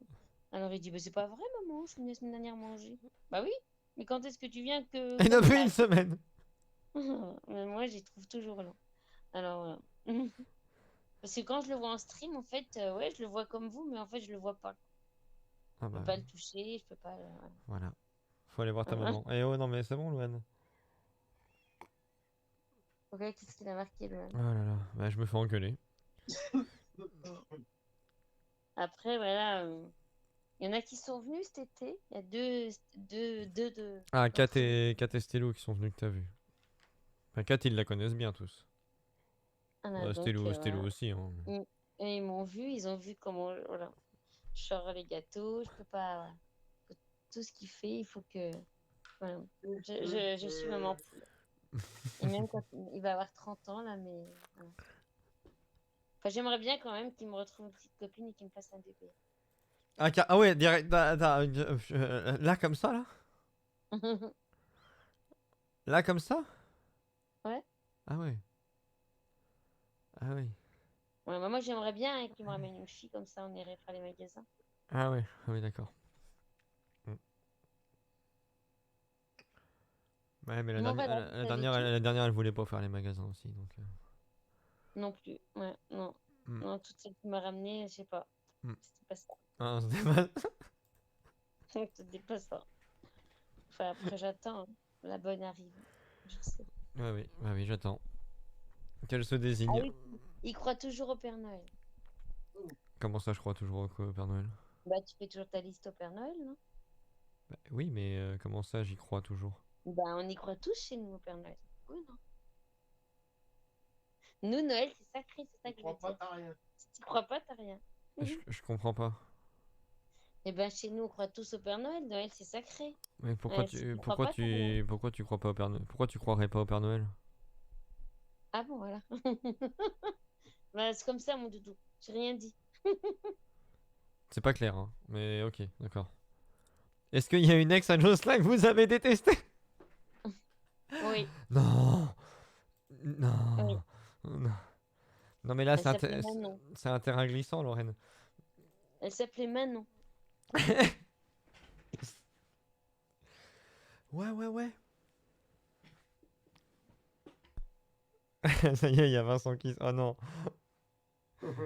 Alors il dit, bah, c'est pas vrai, maman, je suis venue la semaine dernière manger. Bah oui, mais quand est-ce que tu viens que Il quand a pris t'as... une semaine. Mais moi, j'y trouve toujours là. Alors, parce que quand je le vois en stream, en fait, ouais, je le vois comme vous, mais en fait, je le vois pas. Ah Je peux bah, pas le toucher, je peux pas. voilà. Faut aller voir ta Voilà. maman. Eh oh, non, mais c'est bon, Louane. Ok, qu'est-ce qu'il a marqué, le... Oh là là, bah, je me fais engueuler. Après, voilà, il y en a qui sont venus cet été. Il y a deux Ah, Kat d'entre eux. et Stelou qui sont venus que t'as vu. Enfin, Kat, ils la connaissent bien tous. Voilà, donc, Stelou aussi. Hein. ils m'ont vu, ils ont vu comment, voilà, je sors les gâteaux, je peux pas, voilà. Tout ce qu'il fait, il faut que, voilà, je suis maman poule. Et même quand il va avoir 30 ans, là, mais, voilà. Enfin, j'aimerais bien quand même qu'il me retrouve une petite copine et qu'il me fasse un bébé. Ah, ah ouais, direct, là comme ça, là? Là comme ça? Ouais. Ah ouais. Ah oui. Ouais, bah, moi, j'aimerais bien hein, qu'il me ramène une fille, comme ça, on irait faire les magasins. Ah ouais, ah oui, d'accord. Mm. Ouais, mais Bon, voilà, vous savez tout. la dernière, elle voulait pas faire les magasins aussi, donc. Non plus. Ouais, non. Mm. Non, toute celle qui m'a ramené, je sais pas. Mm. C'était pas ça. Ah, c'était mal. C'était pas ça. Enfin, après, j'attends. Hein. La bonne arrive. Je sais. Ouais, oui, j'attends. Qu'elle se Ah désigne. oui, il croit toujours au Père Noël. Comment ça, je crois toujours au Père Noël? Bah, tu fais toujours ta liste au Père Noël, non? Bah, oui, mais comment ça, j'y crois toujours? Bah, on y croit tous chez nous au Père Noël. Oui, non? Nous, Noël, c'est sacré, c'est ça que je veux dire. T'as rien. Si tu crois pas, t'as rien. Je comprends pas. Et ben, chez nous, on croit tous au Père Noël. Noël, c'est sacré. Mais Si tu crois pas, t'as rien. pourquoi tu crois pas au Père Noël? Pourquoi tu croirais pas au Père Noël? Ah bon, voilà. Bah, c'est comme ça, mon doudou. J'ai rien dit. C'est pas clair, hein. Mais ok, d'accord. Est-ce qu'il y a une ex à Jocelyn que vous avez détestée? Oui, Non, oui. non, non. Non, mais là, Elle s'appelait Manon. c'est un terrain glissant, Lorraine. Elle s'appelait Manon. Ouais. Ça y est, il y a Vincent qui. Oh non.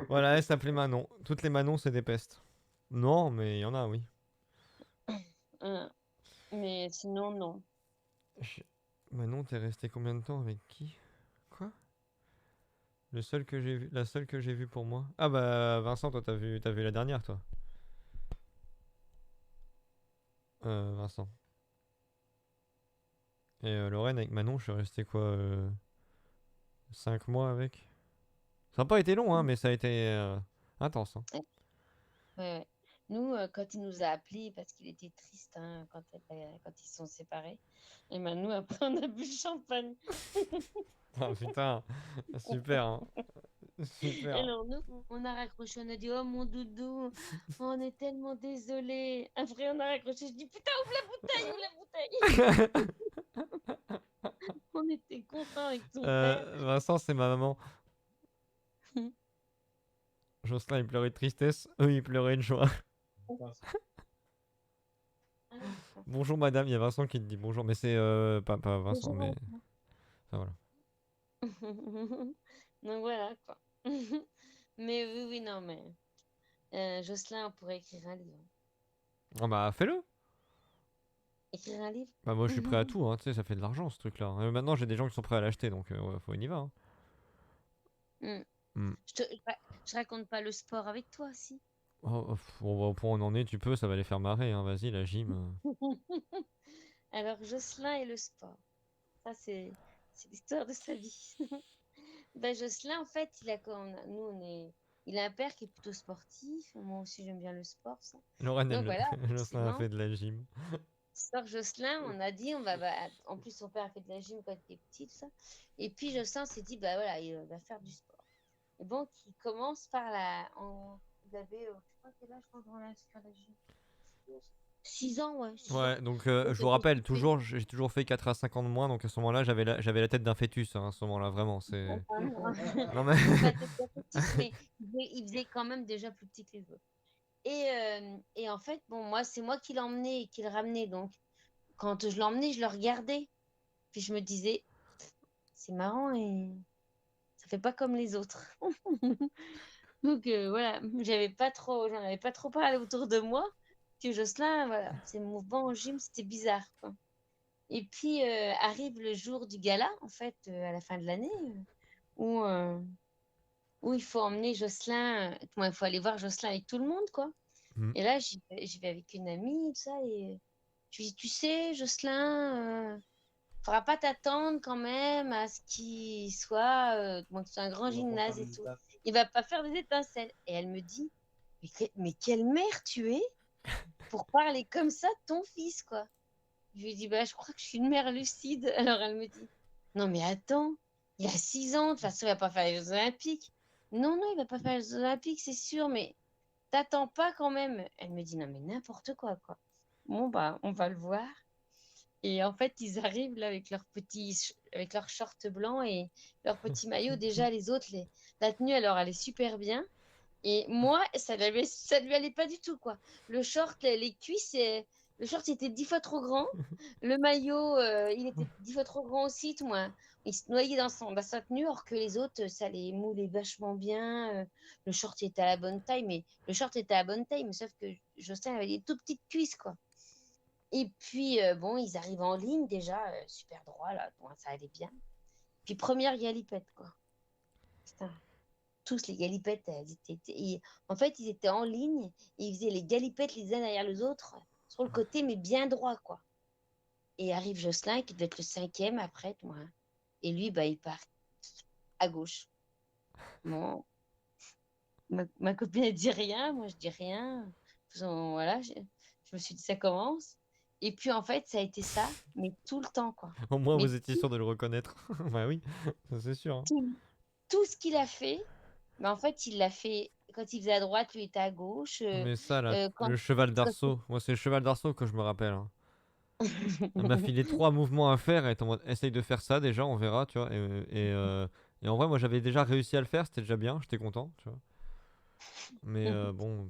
Voilà, elle s'appelait Manon. Toutes les Manons, c'est des pestes. Non, mais il y en a, oui. Mais sinon, non. Manon, t'es resté combien de temps avec qui? Quoi? La seule que j'ai vue pour moi. Ah bah Vincent, toi t'as vu la dernière, toi. Vincent. Et Lorraine avec Manon, je suis resté quoi 5 mois avec. Ça n'a pas été long, hein, mais ça a été intense. Hein. Ouais, ouais. Nous, quand il nous a appelés, parce qu'il était triste hein, quand ils se sont séparés, et ben nous, après, on a bu le champagne. Ah putain, super, hein. Et Super. alors, nous, on a raccroché, on a dit, oh mon doudou, on est tellement désolés. Après, on a raccroché, je dis, putain, ouvre la bouteille. On était contents avec son père. Vincent, c'est ma maman. Jocelyn, il pleurait de tristesse. Eux, ils pleuraient de joie. Bonjour madame, il y a Vincent qui te dit bonjour, mais c'est pas Vincent, Bonjour, mais. Vincent. Ça voilà. Donc voilà, quoi. Mais oui, non, mais Jocelyn, on pourrait écrire un livre. Ah bah fais-le. Écrire un livre? Bah moi je suis prêt à tout, hein, tu sais, ça fait de l'argent ce truc-là. Maintenant j'ai des gens qui sont prêts à l'acheter, donc ouais, on y va. Hein. Mm. Mm. Je raconte pas le sport avec toi, si. Au point où on en est, tu peux, ça va les faire marrer, hein, vas-y, la gym. Alors, Jocelyn et le sport. Ça, c'est l'histoire de sa vie. Ben, Jocelyn, en fait, nous, on est il a un père qui est plutôt sportif. Moi aussi, j'aime bien le sport, ça. Lorraine, Donc voilà, Jocelyn a effectivement, fait de la gym. sort Jocelyn, on a dit, en plus, son père a fait de la gym quand il était petit, tout ça. Et puis, Jocelyn s'est dit, bah voilà, il va faire du sport. Et donc, il commence par il avait, je sais pas quel âge quand on l'a inscrit à la gym. 6 ans, ouais, 6 ans. Ouais, donc Donc, je vous rappelle, j'ai toujours fait 4 à 5 ans de moins, donc à ce moment-là, j'avais la tête d'un fœtus, hein, à ce moment-là, vraiment, c'est... Non mais... pas tête de fœtus, mais il faisait quand même déjà plus petit que les autres. Et en fait, bon, moi, c'est moi qui l'emmenais et qui le ramenais. Donc, quand je l'emmenais, je le regardais. Puis je me disais, c'est marrant et ça fait pas comme les autres. Donc voilà, j'en avais pas trop parlé autour de moi. Que Jocelyn, voilà, ses mouvements au gym, c'était bizarre, quoi. Et puis arrive le jour du gala, en fait, à la fin de l'année, où, euh, où il faut emmener Jocelyn, il faut aller voir Jocelyn avec tout le monde, quoi. Mm. Et là, j'y vais avec une amie, tout ça, et je lui dis, tu sais, Jocelyn, faudra pas t'attendre quand même à ce qu'il soit, bon, que ce soit un grand On va pas gymnase faire et des tout. étapes. Il va pas faire des étincelles. Et elle me dit, mais quelle mère tu es pour parler comme ça de ton fils, quoi. Je lui dis, bah, je crois que je suis une mère lucide. Alors elle me dit, non, mais attends, il a 6 ans, de toute façon, il va pas faire les Jeux Olympiques. Non, non, il va pas faire les Jeux Olympiques, c'est sûr, mais t'attends pas quand même. Elle me dit, non, mais n'importe quoi, quoi. Bon, bah, on va le voir. Et en fait, ils arrivent là avec avec leurs shorts blancs et leur petit maillot. Déjà, les autres, la tenue, alors, elle est super bien. Et moi, ça lui allait pas du tout, quoi. Le short, les cuisses, le short était 10 fois trop grand. Le maillot, il était 10 fois trop grand aussi, tout moins. Il se noyait dans sa tenue, alors que les autres, ça les moulait vachement bien. Le short était à la bonne taille, mais sauf que Jocelyn avait des tout petites cuisses, quoi. Et puis, bon, ils arrivent en ligne déjà, super droit, là, bon, ça allait bien. Puis, première galipette, quoi. Putain, tous les galipettes, en fait, ils étaient en ligne et ils faisaient les galipettes les uns derrière les autres, sur le côté, mais bien droit, quoi. Et arrive Jocelyn, qui devait être le 5e après, moi. Et lui, bah, il part à gauche. Bon, ma copine, elle dit rien, moi, je dis rien. Voilà, je me suis dit, ça commence. Et puis, en fait, ça a été ça, mais tout le temps, quoi. Au moins, Mais vous étiez sûr de le reconnaître. Bah oui, ça, c'est sûr. Hein. tout ce qu'il a fait, mais en fait, il l'a fait quand il faisait à droite, lui était à gauche. Mais ça, là, Quand, le cheval quand- d'arceau. Moi, c'est le cheval d'arceau que je me rappelle. Hein. Elle m'a filé 3 mouvements à faire. Elle était en mode, essaye de faire ça déjà, on verra, tu vois. Et en vrai, moi, j'avais déjà réussi à le faire, c'était déjà bien, j'étais content, tu vois. Mais bon.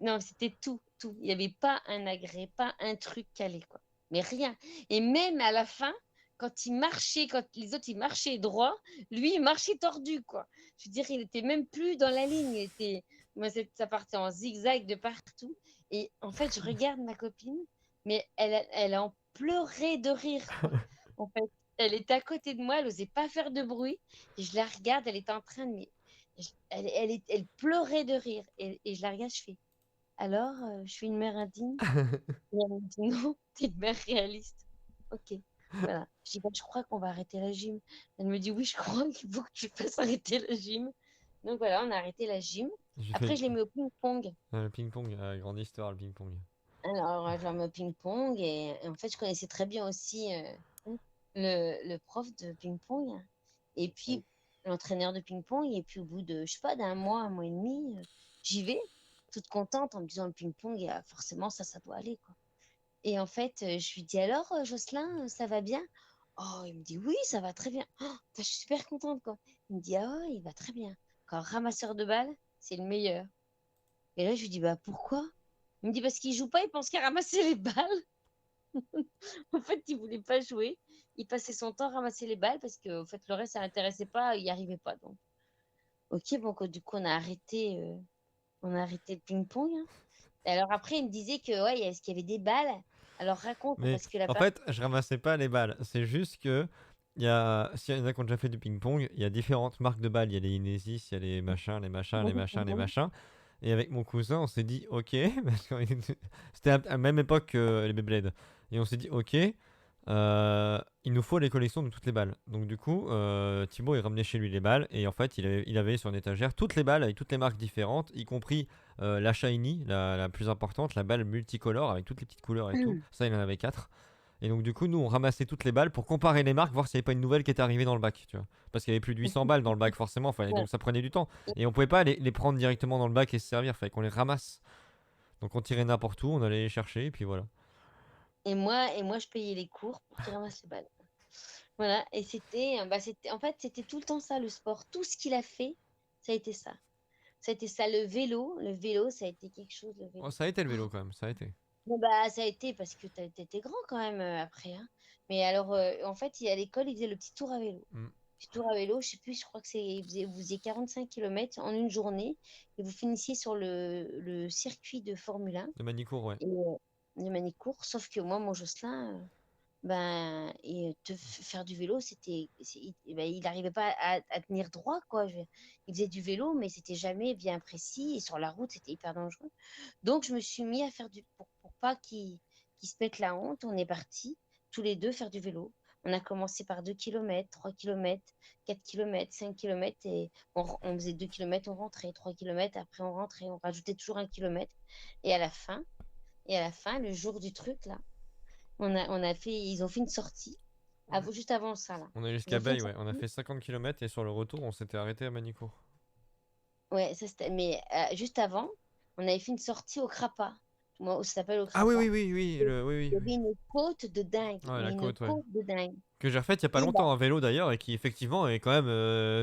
Non, c'était tout, tout. Il n'y avait pas un agrès, pas un truc calé, quoi. Mais rien. Et même à la fin, quand il marchait, quand les autres ils marchaient droit, lui il marchait tordu, quoi. Je veux dire, il était même plus dans la ligne. Moi, ça partait en zigzag de partout. Et en fait, je regarde ma copine, mais elle en pleurait de rire, quoi. En fait, elle était à côté de moi, elle n'osait pas faire de bruit. Et je la regarde, elle est en train de. Elle pleurait de rire. Et je la regarde, je fais. Alors, je suis une mère indigne? Et elle me dit non, t'es une mère réaliste. Ok, voilà. Je dis, bah, je crois qu'on va arrêter la gym. Elle me dit, oui, je crois qu'il faut que tu fasses arrêter la gym. Donc voilà, on a arrêté la gym. J'ai Après, fait je l'ai mis au ping-pong. le ping-pong, grande histoire, le ping-pong. Alors, je l'ai mis au ping-pong et en fait, je connaissais très bien aussi le prof de ping-pong et puis l'entraîneur de ping-pong. Et puis, au bout de, je sais pas, d'un mois, un mois et demi, j'y vais, toute contente en me disant le ping-pong, forcément, ça doit aller, quoi. Et en fait, je lui dis alors, Jocelyn, ça va bien? Oh, il me dit oui, ça va très bien. Oh, je suis super contente, quoi. Il me dit ah ouais, il va très bien. Quand ramasseur de balles, c'est le meilleur. Et là, je lui dis bah pourquoi? Il me dit parce qu'il joue pas, il pense qu'à ramasser les balles. En fait, il voulait pas jouer. Il passait son temps à ramasser les balles parce que, en fait, le reste, ça l'intéressait pas, il n'y arrivait pas. Donc, ok, bon, du coup, on a arrêté le ping-pong. Hein. Et alors après, il me disait que ouais, est-ce qu'il y avait des balles? Alors raconte Mais parce que la en fait, je ramassais pas les balles. C'est juste que s'il y en a qui ont déjà fait du ping-pong, il y a différentes marques de balles. Il y a les Inesis, il y a les machins, les machins, les machins, les machins. Et avec mon cousin, on s'est dit ok, parce que c'était à la même époque que les Beyblade. Et on s'est dit ok, il nous faut les collections de toutes les balles. Donc du coup, Thibaut il ramenait chez lui les balles et en fait il avait sur une étagère toutes les balles avec toutes les marques différentes, y compris la shiny, la plus importante, la balle multicolore avec toutes les petites couleurs et tout. Ça il en avait 4. Et donc du coup nous on ramassait toutes les balles pour comparer les marques, voir s'il n'y avait pas une nouvelle qui était arrivée dans le bac, tu vois. Parce qu'il y avait plus de 800 balles dans le bac forcément, donc ça prenait du temps. Et on pouvait pas les prendre directement dans le bac et se servir, fallait qu'on les ramasse. Donc on tirait n'importe où, on allait les chercher et puis voilà. Et moi, je payais les cours pour qu'il ramasse les balles. Voilà, et en fait, c'était tout le temps ça, le sport. Tout ce qu'il a fait, ça a été ça. Ça a été ça, le vélo, ça a été quelque chose, le vélo. Oh, ça a été le vélo quand même, ça a été. Bon, ça a été parce que t'étais grand quand même après, hein. Mais alors, en fait, à l'école, il faisait le petit tour à vélo. Mm. Petit tour à vélo, je sais plus, je crois que vous faisiez 45 km en une journée et vous finissiez sur le circuit de Formule 1 De Manicourt, ouais. et de Manicourt. Sauf que moi, mon Jocelyn, faire du vélo, il n'arrivait pas à tenir droit, quoi. Il faisait du vélo, mais c'était jamais bien précis et sur la route, c'était hyper dangereux. Donc, je me suis mis à faire pour pas qu'il se mette la honte. On est partis tous les deux faire du vélo. On a commencé par 2 km, 3 km, 4 km, 5 km et on faisait 2 km, on rentrait, 3 km, après on rentrait, on rajoutait toujours 1 km. Et à la fin, le jour du truc, là, ils ont fait une sortie juste avant ça, là. On est Ils jusqu'à ont fait une Baye, ouais. On a sortie. fait 50 km et sur le retour, on s'était arrêté à Manicourt. Ouais, ça c'était. Mais juste avant, on avait fait une sortie au Crapa. Moi, ça s'appelle au Ah oui, Crapa. oui, oui, oui, Il y avait une côte de dingue. Ouais, Mais la une côte, ouais. côte de dingue. Que j'ai refait il y a pas Et longtemps en vélo d'ailleurs et qui effectivement est quand même.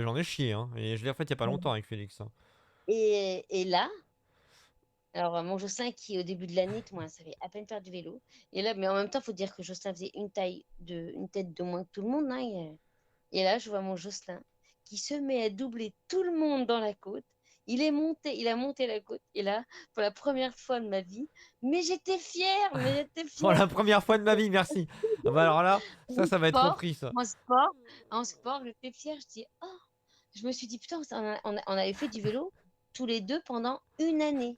J'en ai chié, hein. Et je l'ai refait il y a pas longtemps avec Félix, hein. et là, alors mon Jocelyn qui au début de l'année, tout moi, savait à peine faire du vélo. Et là, mais en même temps, il faut dire que Jocelyn faisait une tête de moins que tout le monde, hein. Et là, je vois mon Jocelyn qui se met à doubler tout le monde dans la côte. Il a monté la côte. Et là, pour la première fois de ma vie, mais j'étais fière, mais j'étais Pour fière. la première fois de ma vie, merci. Ah bah alors là, ça va être Sport, repris, ça. en sport, j'étais fière. Je me suis dit, putain, on avait fait du vélo tous les deux pendant une année.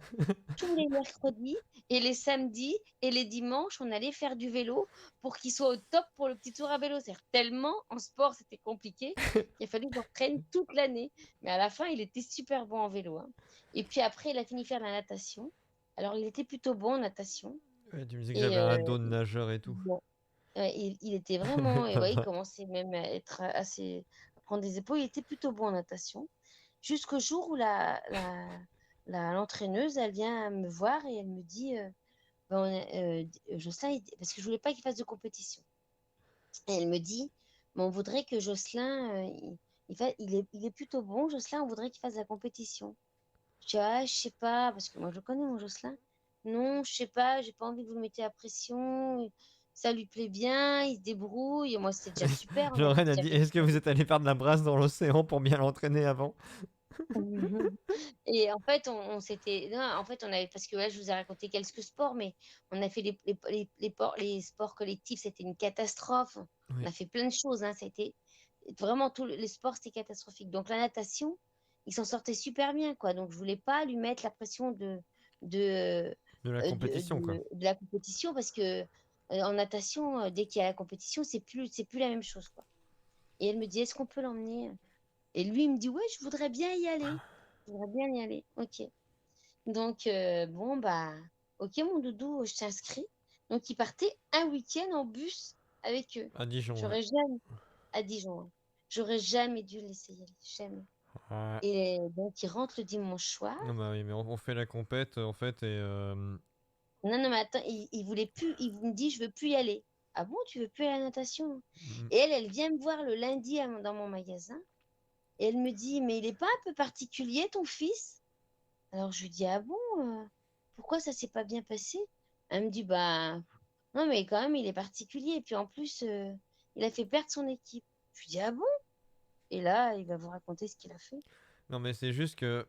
Tous les mercredis et les samedis et les dimanches, on allait faire du vélo pour qu'il soit au top pour le petit tour à vélo. C'est-à-dire tellement en sport, c'était compliqué. Il a fallu qu'on reprenne toute l'année. Mais à la fin, il était super bon en vélo, hein. Et puis après, il a fini faire la natation. Alors, il était plutôt bon en natation. Ouais, tu me disais que Et j'avais un dos de nageur et tout. bon, il était vraiment, et ouais, il commençait même à être à prendre des épaules. Il était plutôt bon en natation. Jusqu'au jour où l'entraîneuse, elle vient me voir et elle me dit, Jocelyn, parce que je voulais pas qu'il fasse de compétition. Et elle me dit, mais on voudrait que Jocelyn, il est plutôt bon, Jocelyn, on voudrait qu'il fasse de la compétition. Je dis, ah, je sais pas, parce que moi je connais mon Jocelyn. Non, je sais pas, j'ai pas envie que vous le mettiez à pression. Ça lui plaît bien, il se débrouille. Et moi, c'était déjà super. Lorraine a dit, est-ce que vous êtes allé faire de la brasse dans l'océan pour bien l'entraîner avant? Et en fait, on s'était. Non, en fait, on avait. Parce que là, je vous ai raconté quelques sports, mais on a fait les sports collectifs, c'était une catastrophe. Oui. On a fait plein de choses, hein. Ça a été. Vraiment, tous les sports, c'était catastrophique. Donc, la natation, il s'en sortait super bien, quoi. Donc, je voulais pas lui mettre la pression de la compétition, quoi. de la compétition, parce que en natation, dès qu'il y a la compétition, c'est plus la même chose, quoi. Et elle me dit, est-ce qu'on peut l'emmener? Et lui, il me dit, ouais, je voudrais bien y aller. Je voudrais bien y aller. Ok. Donc, bon, ok, mon doudou, je t'inscris. Donc, il partait un week-end en bus avec eux. À Dijon, J'aurais jamais, à Dijon, hein. J'aurais jamais dû l'essayer. Jamais. ouais. Et donc, il rentre le dimanche soir. Non, bah oui, mais on fait la compète, en fait, et... Non, mais attends, il voulait plus, il me dit, je veux plus y aller. Ah bon, tu veux plus aller à la natation? mm. Et elle vient me voir le lundi dans mon magasin. Et elle me dit, mais il est pas un peu particulier, ton fils? Alors je lui dis, ah bon, pourquoi ça s'est pas bien passé? Elle me dit, bah, non, mais quand même, il est particulier. Et puis en plus, il a fait perdre son équipe. Je lui dis, ah bon? Et là, il va vous raconter ce qu'il a fait. Non, mais c'est juste que...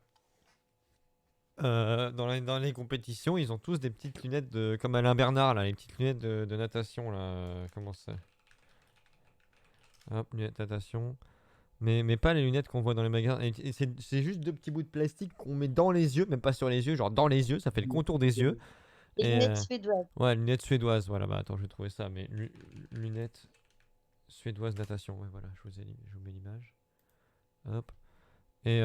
dans les compétitions, ils ont tous des petites lunettes comme Alain Bernard, là, les petites lunettes de natation, là. Comment c'est? Hop, lunettes de natation. Mais pas les lunettes qu'on voit dans les magasins. Et c'est juste deux petits bouts de plastique qu'on met dans les yeux, même pas sur les yeux, genre dans les yeux, ça fait le contour des yeux. Les Et lunettes suédoises. ouais, lunettes suédoises. Voilà, bah attends, je vais trouver ça. Mais lunettes suédoises natation. Ouais, voilà, je vous mets l'image. Hop. Et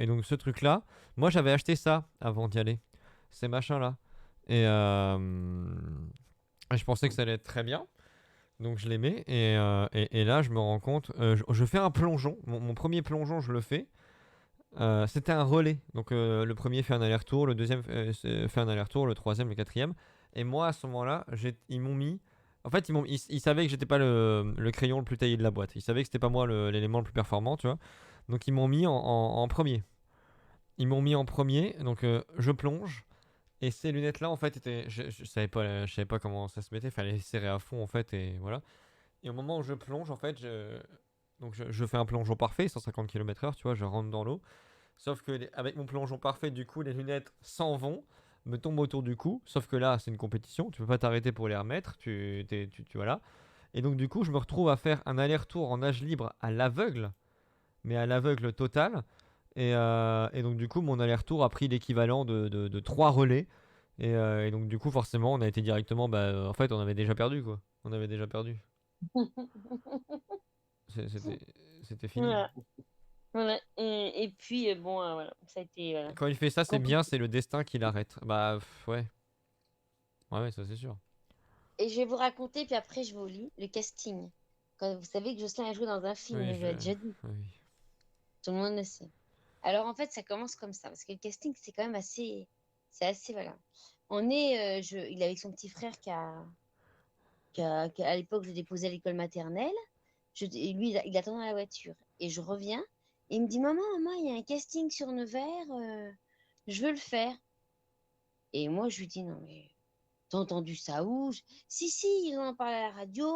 donc ce truc-là, moi j'avais acheté ça avant d'y aller. Ces machins-là. Et je pensais que ça allait être très bien. Donc je les mets. Et là, je me rends compte. Je fais un plongeon. Mon premier plongeon, je le fais. C'était un relais. Donc le premier fait un aller-retour, le deuxième fait un aller-retour, le troisième, le quatrième. Et moi à ce moment-là, ils m'ont mis. En fait, ils savaient que j'étais pas le crayon le plus taillé de la boîte. Ils savaient que c'était pas moi l'élément le plus performant, tu vois. Donc ils m'ont mis en premier. Ils m'ont mis en premier. Donc je plonge. Et ces lunettes-là, en fait, étaient. Je savais pas comment ça se mettait. Fallait les serrer à fond, en fait, et voilà. Et au moment où je plonge, en fait, je fais un plongeon parfait, 150 km/h, tu vois, je rentre dans l'eau. Sauf que avec mon plongeon parfait, du coup, les lunettes s'en vont, me tombent autour du cou. Sauf que là, c'est une compétition, tu peux pas t'arrêter pour les remettre, voilà. Et donc, du coup, je me retrouve à faire un aller-retour en nage libre à l'aveugle, mais à l'aveugle total. Et donc, du coup, mon aller-retour a pris l'équivalent de 3 relais. Et donc, du coup, forcément, on a été directement. Bah, en fait, on avait déjà perdu, quoi. On avait déjà perdu. C'était c'était fini. Voilà. Voilà. Et puis, bon, voilà, ça a été Quand il fait ça, c'est bien, compliqué. c'est le destin qui l'arrête. Bah, ouais. Ouais, ça c'est sûr. Et je vais vous raconter, puis après, je vous lis le casting. Quand vous savez que Jocelyn a joué dans un film, Oui, je l'ai déjà dit, oui. tout le monde le sait. Alors, en fait, ça commence comme ça, parce que le casting, c'est quand même assez. C'est assez, voilà. Il est avec son petit frère à l'époque, je le déposais à l'école maternelle. Et lui, il attend dans la voiture. Et je reviens. Et il me dit, maman, il y a un casting sur Nevers. Je veux le faire. Et moi, je lui dis, non, mais t'as entendu ça où? Si, si, ils en parlent à la radio.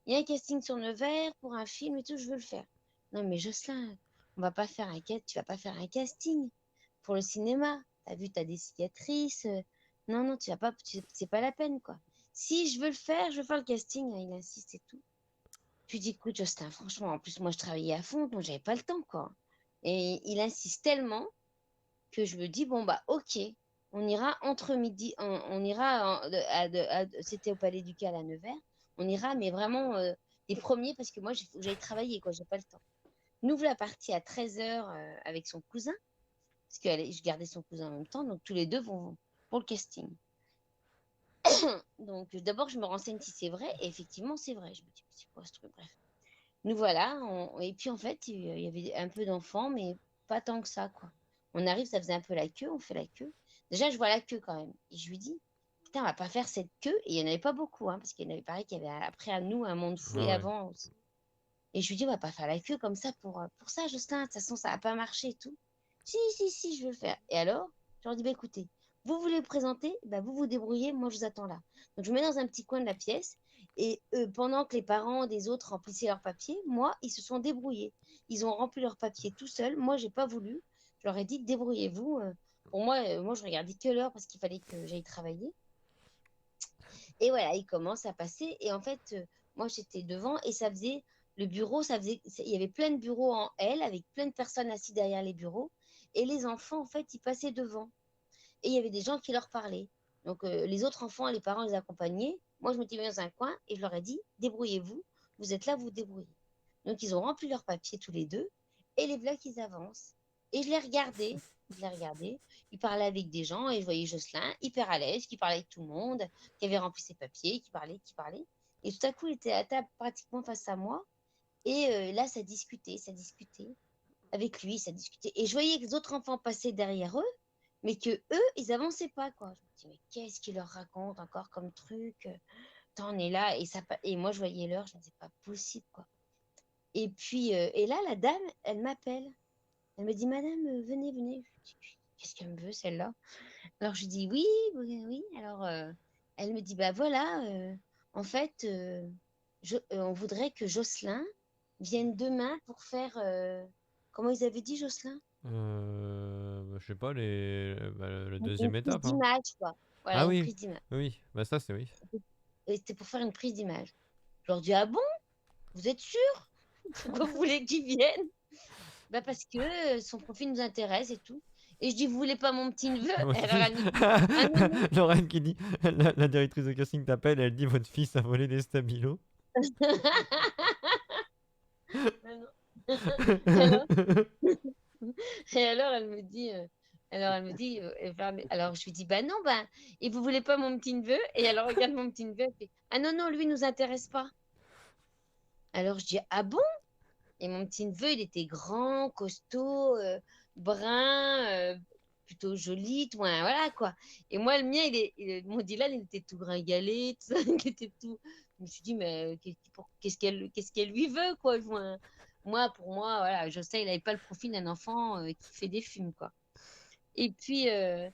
Il y a un casting sur Nevers pour un film et tout, je veux le faire. Non, mais Jocelyn, tu vas pas faire un casting pour le cinéma. T'as vu, t'as des cicatrices. Non, non, tu vas pas, c'est pas la peine, quoi. Si je veux le faire, je veux faire le casting. Il insiste et tout. Je lui dis, écoute, Jocelyn, franchement, en plus, moi, je travaillais à fond, donc j'avais pas le temps, quoi. Et il insiste tellement que je me dis, bon, bah, ok, on ira entre midi, on ira, c'était au Palais du Cal à Nevers, on ira, mais vraiment les premiers, parce que moi, faut que j'aille travailler, quoi, j'ai pas le temps. Nous, voilà partie à 13h avec son cousin, parce que je gardais son cousin en même temps, donc tous les deux vont pour le casting. Donc, d'abord, je me renseigne si c'est vrai, et effectivement, c'est vrai. Je me dis, c'est quoi ce truc? Bref. Nous voilà, et puis en fait, il y avait un peu d'enfants, mais pas tant que ça, quoi. On arrive, ça faisait un peu la queue, on fait la queue. Déjà, je vois la queue quand même. Et je lui dis, putain, on va pas faire cette queue. Et il n'y en avait pas beaucoup, hein, parce qu'il y en avait pareil qu'il y avait après à nous un monde fou Ah et ouais. avant aussi. Et je lui dis, on va pas faire la queue comme ça pour ça, Justin. De toute façon, ça va pas marcher et tout. Si, si, si, je veux le faire. Et alors, je leur dis, bah écoutez, vous voulez vous présenter, bah vous vous débrouillez, moi je vous attends là. Donc je me mets dans un petit coin de la pièce et pendant que les parents des autres remplissaient leurs papiers, moi, ils se sont débrouillés. Ils ont rempli leurs papiers tout seuls. Moi, j'ai pas voulu. Je leur ai dit, débrouillez-vous. Pour moi, moi, je regardais que l'heure parce qu'il fallait que j'aille travailler. Et voilà, il commence à passer. Et en fait, moi, j'étais devant et ça faisait le bureau, il y avait plein de bureaux en L avec plein de personnes assises derrière les bureaux. Et les enfants, en fait, ils passaient devant. Et il y avait des gens qui leur parlaient. Donc, les autres enfants, les parents les accompagnaient. Moi, je m'étais mis dans un coin et je leur ai dit, débrouillez-vous. Vous êtes là, vous vous débrouillez. Donc, ils ont rempli leurs papiers tous les deux. Et les blocs, ils avancent. Et je les regardais. Je les regardais. Ils parlaient avec des gens et je voyais Jocelyn, hyper à l'aise, qui parlait avec tout le monde, qui avait rempli ses papiers, qui parlait, qui parlait. Et tout à coup, il était à table pratiquement face à moi. Et là, ça discutait avec lui, ça discutait. Et je voyais que les autres enfants passaient derrière eux, mais que eux, ils avançaient pas, quoi. Je me dis, mais qu'est-ce qu'il leur raconte encore comme truc? Tant on est là, et moi, je voyais l'heure, je me disais, pas possible, quoi. Et puis, et là, la dame, elle m'appelle. Elle me dit, madame, venez, venez. Je dis, qu'est-ce qu'elle me veut, celle-là? Alors, je dis, oui, oui, oui. Alors, elle me dit, bah voilà, en fait, on voudrait que Jocelyn vienne demain pour faire. Comment ils avaient dit, Jocelyn? Je sais pas, la Une deuxième prise étape, hein. d'image, quoi. Voilà, Ah une oui, prise d'image. oui, bah ça c'est oui. Et c'était pour faire une prise d'image. Je leur dis, ah bon? Vous êtes sûr? Pourquoi vous voulez qu'il vienne? Bah parce que son profil nous intéresse et tout. Et je dis, vous voulez pas mon petit neveu? Votre Alors elle me dit, fils. ah non, non. Lorraine qui dit, la directrice de casting t'appelle, elle dit votre fils a volé des stabilos. Ah non. Et alors, et alors elle me dit, alors je lui dis, bah non, bah, et vous voulez pas mon petit neveu? Et elle regarde mon petit neveu, elle fait, ah non, non, lui nous intéresse pas. Alors je dis, ah bon? Et mon petit neveu, il était grand, costaud, brun, plutôt joli, tout, ouais, voilà quoi. Et moi, le mien, mon Dylan, il était tout gringalé, tout ça, il était tout. Je me suis dit, mais qu'est-ce qu'elle lui veut, quoi? Pour moi, voilà, je sais, il n'avait pas le profil d'un enfant qui fait des films, quoi. Et puis, je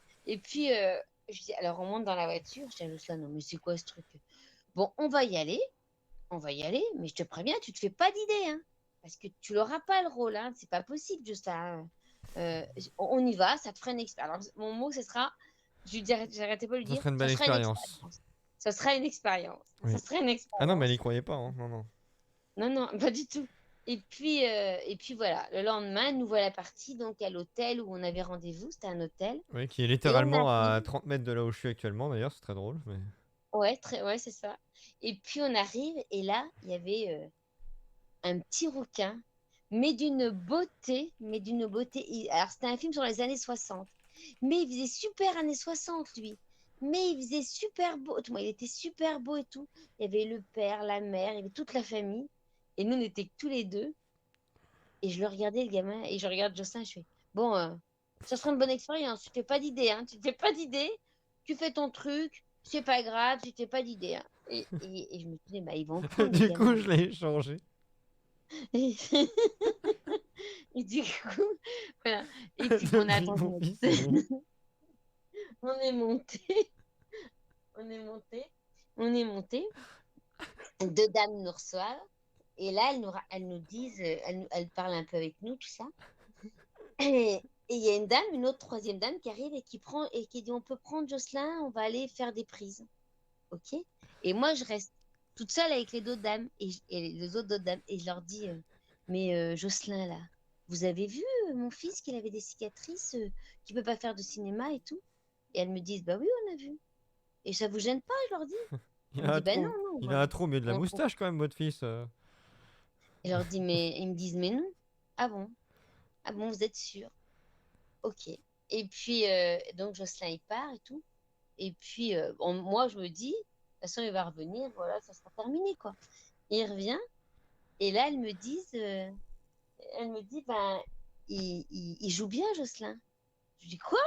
dis, alors on monte dans la voiture, je dis à Jocelyn, non, mais c'est quoi ce truc? Bon, on va y aller, mais je te préviens, tu te fais pas d'idée, hein, parce que tu l'auras pas le rôle, hein, c'est pas possible, juste ça. On y va, ça te fera une expérience. Alors, mon mot, ce sera, j'arrêtais pas de lui Ça dire, serait une ça belle sera une expérience. expérience. Ça sera une expérience. Oui. Ça serait une Ah non, mais elle y expérience. croyait pas, hein. Non, non. Non, non, pas du tout. Et puis voilà, le lendemain, nous voilà partis donc à l'hôtel où on avait rendez-vous, c'était un hôtel. Oui, qui est Et on littéralement à arrive, 30 mètres de là où je suis actuellement, d'ailleurs, c'est très drôle. Mais... ouais, c'est ça. Et puis on arrive, et là, il y avait un petit requin, mais d'une beauté, Alors c'était un film sur les années 60, mais il faisait super années 60, lui. Mais il faisait super beau, il était super beau et tout. Il y avait le père, la mère, il y avait toute la famille. Et nous, on était que tous les deux. Et je le regardais, le gamin, et je regarde Jocelyn, je fais, bon, ça sera une bonne expérience, tu te fais pas d'idée, hein, tu te fais pas d'idée, tu fais ton truc, c'est pas grave, tu te fais pas d'idée, hein. Et je me disais, bah, ils vont prendre les Du coup, gamins. je l'ai échangé. Et, et du coup, voilà. Et puis on a Depuis attendu mon fils est bon. on est monté, on est monté, on est monté. Deux dames nous reçoivent. Et là, elles nous disent, elles parlent un peu avec nous, tout ça. Et il y a une autre troisième dame qui arrive et qui dit, on peut prendre Jocelyn, on va aller faire des prises. OK? Et moi, je reste toute seule avec les deux dames et les autres deux dames. Et je leur dis, mais Jocelyn, là, vous avez vu mon fils qu'il avait des cicatrices, qu'il peut pas faire de cinéma et tout? Et elles me disent, bah oui, on a vu. Et ça vous gêne pas, je leur dis? Il On me a un dit, bah non, trou. non. Il a un trou, mais de la moustache quand même, votre fils. Je leur dis, mais ils me disent, mais non. Ah bon? Ah bon, vous êtes sûr? OK. Et puis, donc Jocelyn, il part et tout. Et puis, moi, je me dis, de toute façon, il va revenir, voilà, ça sera terminé, quoi. Et il revient, et là, elle me dit, ben, il joue bien, Jocelyn. Je dis, quoi?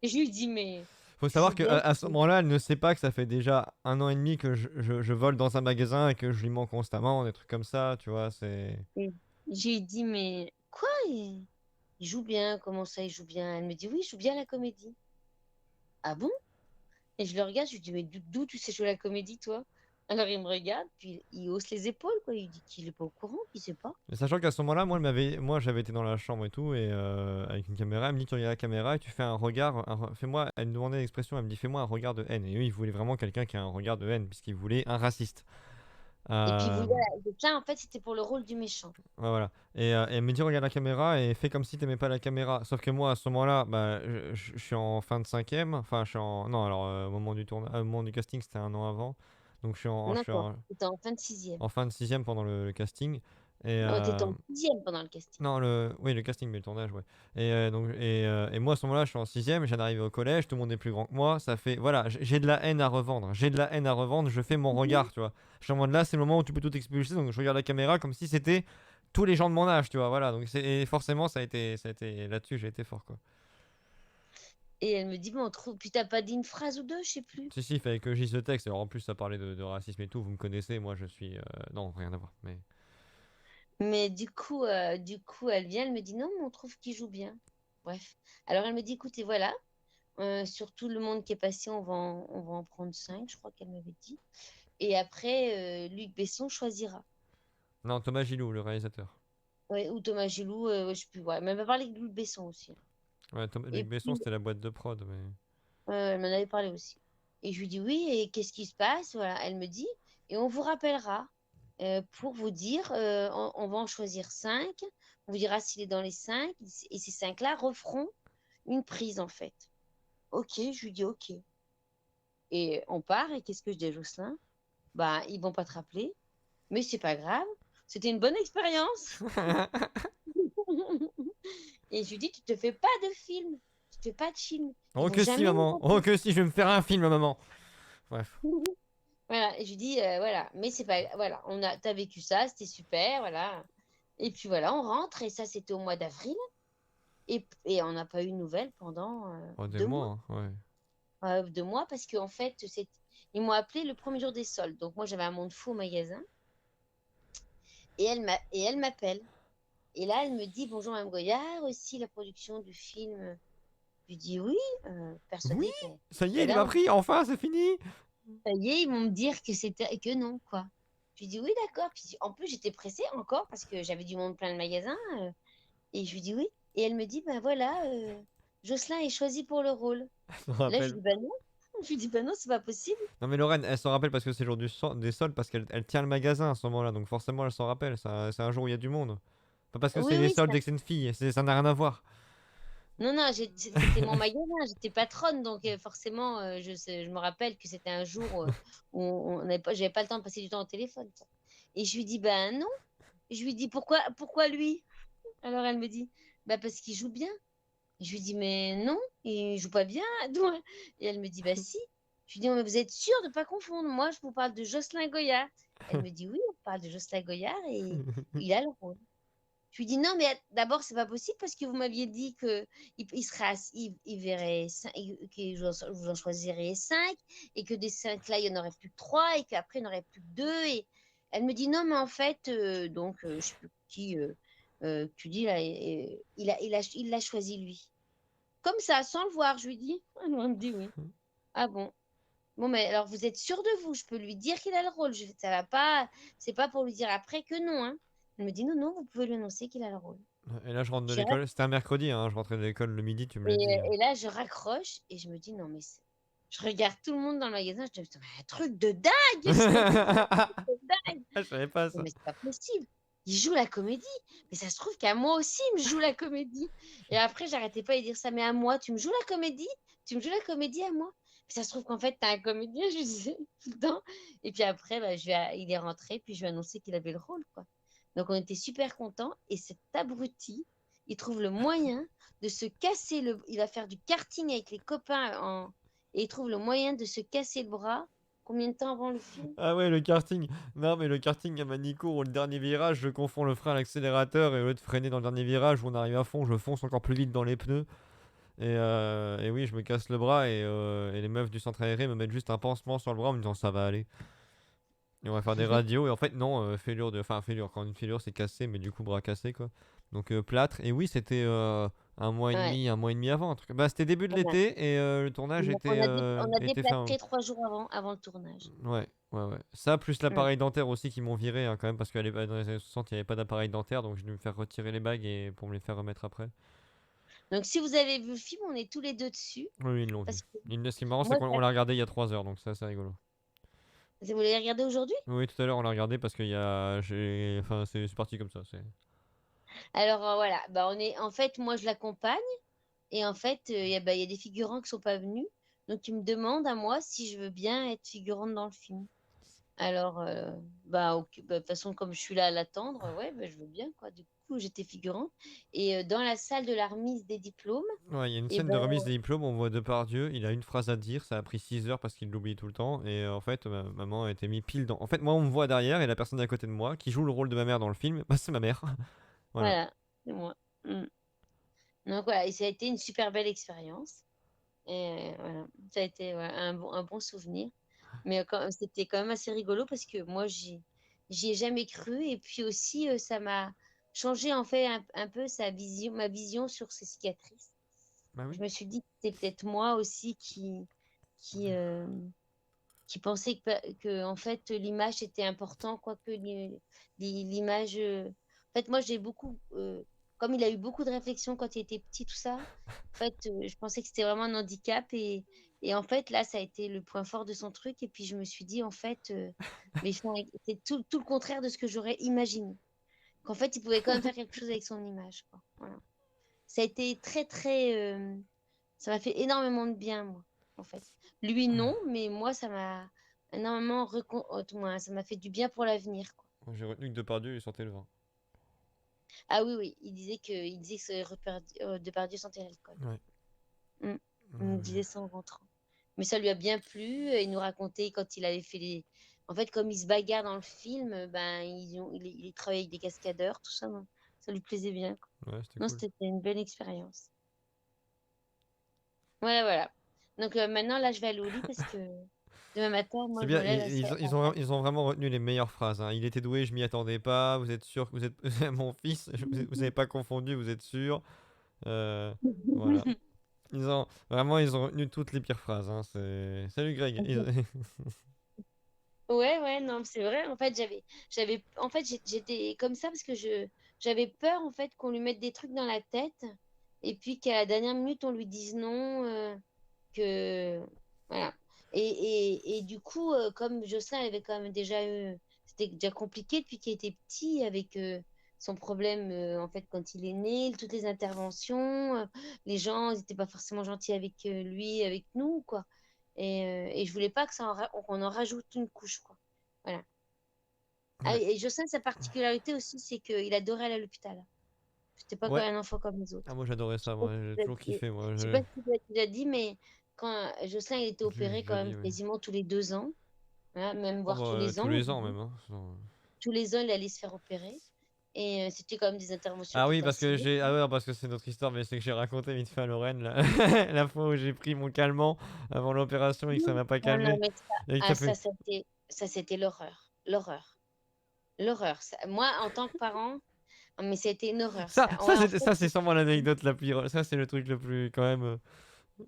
Et je lui dis, mais Faut il joue savoir qu'à bien. à ce moment-là, elle ne sait pas que ça fait déjà 1 an et demi que je vole dans un magasin et que je lui mens constamment, des trucs comme ça, tu vois, c'est... Et j'ai dit, mais quoi? Il joue bien, comment ça, il joue bien? Elle me dit, oui, il joue bien la comédie. Ah bon? Et je le regarde, je lui dis, mais d'où tu sais jouer la comédie, toi? Alors il me regarde, puis il hausse les épaules, quoi. Il dit qu'il est pas au courant, qu'il sait pas. Mais sachant qu'à ce moment-là, moi j'avais été dans la chambre et tout, et avec une caméra, elle me dit tu regardes la caméra et tu fais un regard, fais-moi, elle me demandait l'expression, elle me dit fais-moi un regard de haine. Et eux, ils voulaient vraiment quelqu'un qui a un regard de haine, puisqu'ils voulaient un raciste. Et puis Euh, ça, en fait, c'était pour le rôle du méchant. ouais, voilà. Et elle me dit regarde la caméra et fais comme si t'aimais pas la caméra. Sauf que moi, à ce moment-là, bah, je suis en fin de cinquième, enfin je suis en... Non, alors au moment du tournage, au moment du casting, c'était 1 an avant. Donc je suis D'accord. C'était en fin de sixième. en fin de sixième pendant le casting. Et, Non, t'étais en sixième pendant le casting. non, oui, le casting, mais le tournage, ouais. Et moi, à ce moment-là, je suis en sixième, je viens d'arriver au collège, tout le monde est plus grand que moi, ça fait, voilà, j'ai de la haine à revendre, je fais mon regard, tu vois. Je suis en mode là, c'est le moment où tu peux tout expulser, donc je regarde la caméra comme si c'était tous les gens de mon âge, tu vois, voilà. Donc et forcément, ça a été là-dessus, j'ai été fort, quoi. Et elle me dit, bon, puis t'as pas dit une phrase ou deux, je sais plus. Si, il fallait que je lise le texte, alors en plus, ça parlait de racisme et tout, vous me connaissez, moi, je suis, non, rien à voir, mais... Mais du coup, elle vient, elle me dit, non, mais on trouve qu'il joue bien. Bref. Alors elle me dit, écoutez, voilà, sur tout le monde qui est passé, on va en prendre 5, je crois qu'elle m'avait dit. Et après, Luc Besson choisira. Non, Thomas Gilou, le réalisateur. Ouais, ou Thomas Gilou, ouais, je sais plus. Ouais, elle m'avait parlé de Luc Besson aussi. Ouais, Et Luc Besson, puis, c'était la boîte de prod, mais... elle m'en avait parlé aussi. Et je lui dis oui, et qu'est-ce qui se passe? Voilà, elle me dit, et on vous rappellera pour vous dire, on va en choisir 5, vous dira s'il est dans les 5, et ces 5-là referont une prise, en fait. Ok, je lui dis ok. Et on part, et qu'est-ce que je dis à Jocelyn? Bah, ils vont pas te rappeler, mais c'est pas grave, c'était une bonne expérience. Et je lui dis, tu te fais pas de film, tu te fais pas de film. Ils Oh vont que si, jamais nous maman. Oh que si, je vais me faire un film, maman. Bref. rappeler. Voilà, et je lui dis, voilà, mais c'est pas, voilà, t'as vécu ça, c'était super, voilà. Et puis voilà, on rentre, et ça, c'était au mois d'avril, et on n'a pas eu de nouvelles pendant Oh, des 2 mois. mois, hein, ouais. 2 mois, parce qu'en fait, ils m'ont appelé le premier jour des soldes. Donc moi, j'avais un monde fou au magasin, et elle m'appelle. Et là, elle me dit, bonjour Mme Goyard, aussi la production du film. Je lui dis oui, Oui, persuadée ça y est, qu'elle il a m'a pris, enfin, c'est fini. ça y est, ils vont me dire que non, quoi. Je lui dis oui, d'accord. Puis en plus, j'étais pressée encore parce que j'avais du monde plein le magasin. Et je lui dis oui. Et elle me dit, ben voilà, Jocelyn est choisi pour le rôle. Je me Là, je lui rappelle. dis, ben non. Je lui dis, ben non, c'est pas possible. Non mais Lorraine, elle s'en rappelle parce que c'est le jour des soldes, parce qu'elle tient le magasin à ce moment-là, donc forcément elle s'en rappelle, c'est un jour où il y a du monde. Pas parce que c'est Oui, les oui, soldes et que c'est une fille, ça n'a rien à voir. non, non, c'était mon magasin, j'étais patronne, donc forcément, je me rappelle que c'était un jour où j'avais pas le temps de passer du temps au téléphone, quoi. Et je lui dis, ben non. Je lui dis, pourquoi lui? Alors elle me dit, bah parce qu'il joue bien. Et je lui dis, mais non, il joue pas bien. Et elle me dit, bah si. Je lui dis, mais vous êtes sûr de pas confondre? Moi, je vous parle de Jocelyn Goyard. Elle me dit, oui, on parle de Jocelyn Goyard et il a le rôle. Je lui dis non, mais d'abord, c'est pas possible parce que vous m'aviez dit que il serait il verrait que vous en choisiriez 5 et que des 5 là, il n'y en aurait plus que 3 et qu'après, il n'y en aurait plus que 2. Et elle me dit non, mais en fait, donc, je sais plus qui tu dis là, il l'a choisi lui. Comme ça, sans le voir, je lui dis. Elle me dit oui. Ah bon. Bon, mais alors vous êtes sûr de vous? Je peux lui dire qu'il a le rôle. Ça va pas, c'est pas pour lui dire après que non, hein. Elle me dit non, non, vous pouvez lui annoncer qu'il a le rôle. Et là je rentre de J'ai l'école, c'était un mercredi, hein, je rentrais de l'école le midi, tu me l'as dit, hein. Et là, je raccroche et je me dis, non, mais je regarde tout le monde dans le magasin, je dis, putain, mais un truc de dingue! De dingue! Je savais pas ça. Mais c'est pas possible. Il joue la comédie. Mais ça se trouve qu'à moi aussi, il me joue la comédie. Et après, j'arrêtais pas de dire ça, mais à moi, tu me joues la comédie? Tu me joues la comédie à moi? Puis ça se trouve qu'en fait, t'es un comédien, je disais tout le temps. Et puis après, bah, il est rentré, puis je lui ai annoncé qu'il avait le rôle, quoi. Donc on était super contents. Et cet abruti, il trouve le moyen de se casser il va faire du karting avec les copains et il trouve le moyen de se casser le bras. Combien de temps avant le film? Ah ouais, le karting. Non mais le karting à Manicourt, où le dernier virage, je confonds le frein à l'accélérateur et au lieu de freiner dans le dernier virage où on arrive à fond, je fonce encore plus vite dans les pneus. Et oui, je me casse le bras et les meufs du centre aéré me mettent juste un pansement sur le bras en me disant ça va aller. Et on va faire des radios. Et en fait, non, fêlure. Quand une fêlure, c'est cassé, mais du coup, bras cassé, quoi. Donc, plâtre. Et oui, c'était un mois et Ouais. demi, un mois et demi avant. Un truc. Bah, c'était début de Voilà. l'été et le tournage Donc, on a était fin déplacé août. 3 jours avant le tournage. Ouais, ouais, ouais. Ça, plus Mm. l'appareil dentaire aussi qui m'ont viré, hein, quand même, parce que dans les années 60, il n'y avait pas d'appareil dentaire, donc j'ai dû me faire retirer les bagues et pour me les faire remettre après. Donc, si vous avez vu le film, on est tous les deux dessus. Oui, oui, ils l'ont vu. Parce que Ce qui est marrant, c'est moi, qu'on l'a regardé il y a 3 heures, donc ça, c'est rigolo. vous l'avez regardé aujourd'hui? Oui, tout à l'heure, on l'a regardé parce qu'il y a. Enfin, c'est parti comme ça. Alors, voilà. Bah, en fait, moi, je l'accompagne. Et en fait, il y a des figurants qui sont pas venus. Donc, ils me demandent à moi si je veux bien être figurante dans le film. Alors, bah, de toute façon, comme je suis là à l'attendre, ouais, bah, je veux bien, quoi. Du coup, j'étais figurante. Et dans la salle de la remise des diplômes, Ouais, il y a une et scène ben, de remise des diplômes, on voit Depardieu, il a une phrase à dire, ça a pris 6 heures parce qu'il l'oublie tout le temps, et en fait, ma maman a été mis pile dans. En fait, moi, on me voit derrière, et la personne à côté de moi, qui joue le rôle de ma mère dans le film, bah, c'est ma mère. Voilà. voilà, c'est moi. Mm. Donc, voilà, et ça a été une super belle expérience. Et voilà, ça a été ouais, un bon souvenir. Mais c'était quand même assez rigolo parce que moi, j'y ai jamais cru. Et puis aussi, ça m'a changé en fait un peu ma vision sur ces cicatrices. Bah oui. Je me suis dit que c'était peut-être moi aussi qui, euh, qui pensait que en fait, l'image était important, quoique l'image. En fait, moi, j'ai beaucoup. Comme il a eu beaucoup de réflexions quand il était petit, tout ça, en fait, je pensais que c'était vraiment un handicap. Et en fait, là, ça a été le point fort de son truc. Et puis, je me suis dit, en fait, mais enfin, c'est tout le contraire de ce que j'aurais imaginé. qu'en fait, il pouvait quand même faire quelque chose avec son image, quoi. Voilà. Ça a été très, très... ça m'a fait énormément de bien, moi, en fait. Lui, non, mais moi, ça m'a énormément... ça m'a fait du bien pour l'avenir, quoi. J'ai retenu que Depardieu, il sortait le vin. Ah oui, oui, il disait que Depardieu sentait l'alcool. Ouais. Mm. Il nous disait ça en rentrant. Mais ça lui a bien plu. Il nous racontait quand il avait fait les... En fait, comme il se bagarre dans le film, ben, il travaillait avec des cascadeurs, tout ça. Non, ça lui plaisait bien, quoi. Ouais, c'était Non, cool. c'était une belle expérience. Ouais, voilà. Donc maintenant, là, je vais aller au lit parce que demain matin, moi, C'est je me bien, lève ils ont vraiment retenu les meilleures phrases, hein. Il était doué, je m'y attendais pas. Vous êtes sûr que vous êtes mon fils? Vous n'avez pas confondu, vous êtes sûr? Voilà. Ils ont retenu toutes les pires phrases, hein. Salut Greg. Ouais, ouais, non, c'est vrai. En fait, en fait, j'étais comme ça parce que j'avais peur, en fait, qu'on lui mette des trucs dans la tête et puis qu'à la dernière minute, on lui dise non, que, voilà. Et du coup, comme Jocelyn avait quand même déjà eu, c'était déjà compliqué depuis qu'il était petit avec son problème, en fait, quand il est né, toutes les interventions, les gens, ils n'étaient pas forcément gentils avec lui, avec nous, quoi. Et je voulais pas que qu'on en rajoute une couche, quoi. Voilà. Ah, Ouais. et je sais sa particularité aussi, c'est qu'il adorait aller à l'hôpital. C'était pas comme Ouais. un enfant comme les Ah, autres. moi j'adorais Je sais ça, pas moi si j'ai tu l'as toujours kiffé, moi. je sais pas si tu l'as déjà dit, mais quand Jocelyn il était J'ai opéré quand déjà dit, même oui. quasiment tous les 2 ans, hein, même Oh, voire tous bah, les tous ans au les ans début. même, hein. Tous les ans, il allait se faire opérer. Et c'était quand même des interventions Ah qui oui, étaient parce assez que lourdes. Ah ouais, parce que c'est notre histoire, mais c'est que j'ai raconté vite fait à Lorraine la fois où j'ai pris mon calmant avant l'opération et que ça m'a pas Non, non, calmé. mais ça, Et que ah, ça fait. ça, c'était l'horreur. L'horreur. L'horreur. Moi, en tant que parent, mais c'était une horreur, Ça, ça. ça Ouais, en c'est fait, ça, c'est sûrement l'anecdote la pire. Ça, c'est le truc le plus, quand même.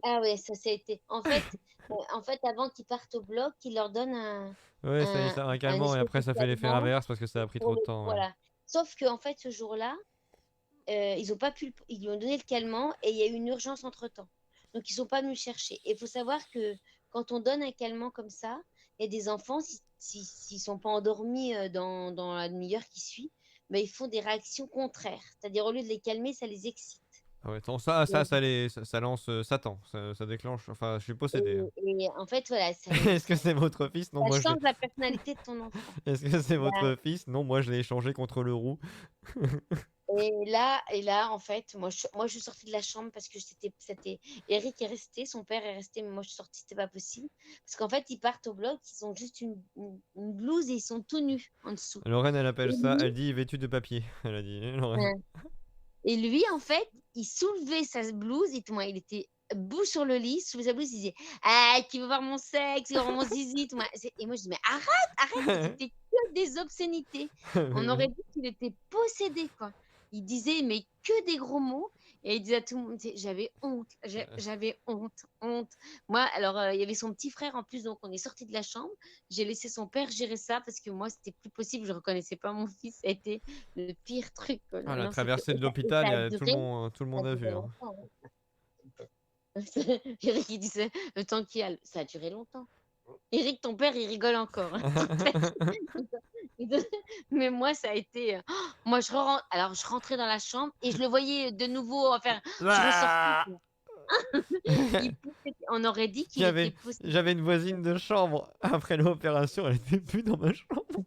ah ouais, ça a été. En fait, avant qu'ils partent au bloc, ils leur donnent Ouais, ça un un calmant et espèce après de ça fait l'effet calmant inverse parce que ça a pris trop de temps, ouais. voilà. Sauf que en fait, ce jour-là, ils ont pas pu, ils lui ont donné le calmant et il y a eu une urgence entre-temps. Donc ils sont pas venus chercher. Et il faut savoir que quand on donne un calmant comme ça, il y a des enfants, s'ils sont pas endormis dans la demi-heure qui suit, ben, ils font des réactions contraires. C'est-à-dire au lieu de les calmer, ça les excite. Ah ouais, Et, ça lance Satan, ça déclenche. Enfin, je suis possédé, hein. et en fait, voilà, Est-ce que c'est votre fils? Non, ça moi je l'ai. change la personnalité de ton enfant. Est-ce que c'est Là, votre fils? Non, moi je l'ai échangé contre le roux. et là, en fait, moi, je suis sortie de la chambre parce que Eric est resté, son père est resté, mais moi, je suis sortie, c'était pas possible. Parce qu'en fait, ils partent au bloc, ils ont juste une blouse et ils sont tout nus en dessous. Lorraine, elle Et appelle ça, lui, elle dit vêtu de papier. Elle a dit, Lorraine. et lui, en fait, il soulevait sa blouse, il était bout sur le lit, soulevait sa blouse, il disait ah, tu veux voir mon sexe, tu veux voir mon zizi, tout. Et moi, je dis mais arrête, c'était que des obscénités. On aurait dit qu'il était possédé, quoi. Il disait mais que des gros mots et il disait à tout le monde, j'avais honte, j'avais honte. Moi, alors il y avait son petit frère en plus, donc on est sorti de la chambre. J'ai laissé son père gérer ça parce que moi, c'était plus possible, je reconnaissais pas mon fils. Ça a été le pire truc, quoi. Ah, la Non, traversée de et l'hôpital, ça a tout duré, le ça monde a a duré vu, hein. longtemps. Eric, il disait, le temps qu'il y a, ça a duré longtemps. Eric, ton père, il rigole encore. Mais moi, ça a été. Moi, alors, je rentrais dans la chambre et je le voyais de nouveau. Enfin, je ressortais. On aurait dit qu'il était possédé. J'avais une voisine de chambre après l'opération, elle était plus dans ma chambre.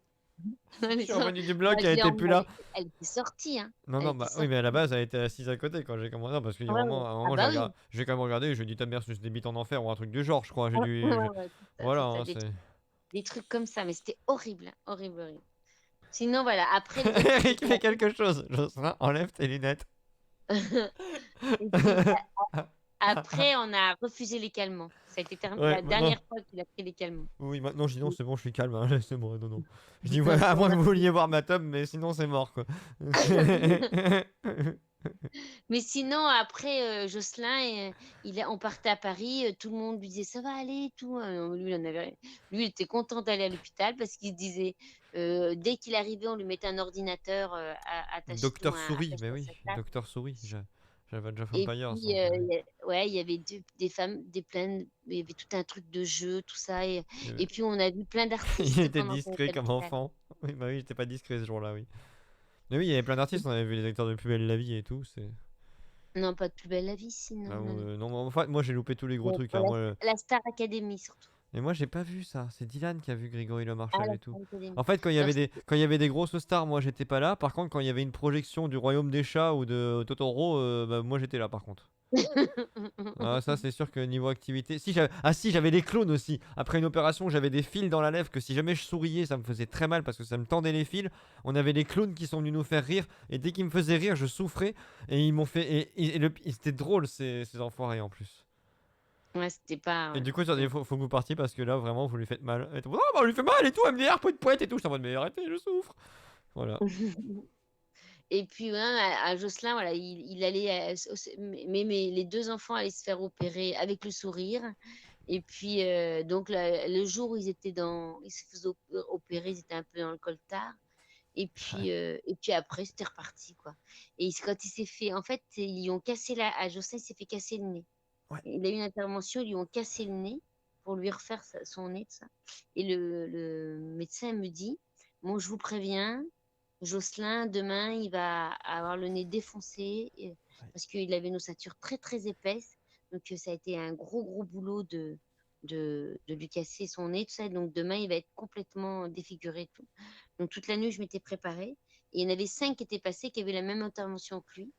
Je suis revenu du bloc, elle était plus là. Elle était sortie, hein. Non, non, bah oui, mais à la base, elle était assise à côté quand j'ai commencé. Parce qu'il y a Ouais, un moment, ouais. à un Ah moment, bah oui. j'ai quand même regardé, je lui ai dit ta mère suce des bites en enfer ou un truc du genre, je crois. J'ai Ouais, dû. ouais, ouais, Voilà, c'est ça, hein, c'est. des trucs comme ça, mais c'était horrible, horrible, horrible. Sinon, voilà, après les Eric fait quelque chose. Jocelyn, enlève tes lunettes. Et puis, après, on a refusé les calmants. Ça a été Ouais, la dernière fois qu'il a pris les calmants. Oui, maintenant je dis non, c'est bon, je suis calme, hein, laissez-moi, non, non. Je dis voilà, à moins que vous vouliez voir ma tub, mais sinon c'est mort, quoi. Mais sinon, après, Jocelyn, on partait à Paris, tout le monde lui disait ça va aller, tout. Lui, il était content d'aller à l'hôpital parce qu'il se disait, dès qu'il arrivait, on lui mettait un ordinateur attaché, Docteur Souris, attaché mais à oui, sa table. Docteur Souris, j'avais déjà Et Vampire. puis, ouais, il y avait des femmes, il y avait tout un truc de jeu, tout ça. Et puis, on a vu plein d'artistes. Il était pendant qu'on discret était à comme l'hôpital. enfant. Oui, bah oui, j'étais pas discret ce jour-là, oui. Mais oui, il y avait plein d'artistes, on avait vu les acteurs de Plus belle la vie et tout. C'est... Non, pas de plus belle la vie, sinon. Ah, Non, non. non, mais en fait, moi j'ai loupé tous les gros Mais trucs. pour Hein, moi, la Star Academy, surtout. Et moi j'ai pas vu ça. C'est Dylan qui a vu Grégory Le Ah, Marchal la et tout. Star Academy. En fait, Alors, quand il y avait des grosses stars, moi j'étais pas là. Par contre, quand il y avait une projection du Royaume des Chats ou de Totoro, bah, moi j'étais là par contre. Ah, ça c'est sûr que niveau activité. Si, j'avais des clowns aussi. Après une opération, j'avais des fils dans la lèvre que si jamais je souriais, ça me faisait très mal parce que ça me tendait les fils. On avait des clowns qui sont venus nous faire rire et dès qu'ils me faisaient rire, je souffrais et ils m'ont fait c'était drôle ces enfoirés en plus. Ouais, c'était pas. Et Ouais, du coup, c'était- faut que vous partiez parce que là vraiment vous lui faites mal. Et tout, oh, bah, on lui fait mal et tout, MDR, poète et tout. Je suis en mode mais arrêtez, je souffre. Voilà. Et puis, ouais, à Josselin, voilà, il allait. Mais les deux enfants allaient se faire opérer avec le sourire. Et puis, donc, le jour où ils se faisaient opérer, ils étaient un peu dans le coltard. Et puis après, c'était reparti, quoi. Et quand il s'est fait, en fait, ils lui ont cassé à Josselin, il s'est fait casser le nez. Ouais. Il a eu une intervention, ils lui ont cassé le nez pour lui refaire son nez, tout ça. Et le médecin me dit, bon, je vous préviens, Josselin, demain, il va avoir le nez défoncé parce qu'il avait une ossature très, très épaisse. Donc, ça a été un gros boulot de lui casser son nez, tout ça. Donc, demain, il va être complètement défiguré, tout. Donc, toute la nuit, je m'étais préparée. Et il y en avait 5 qui étaient passés, qui avaient la même intervention que lui.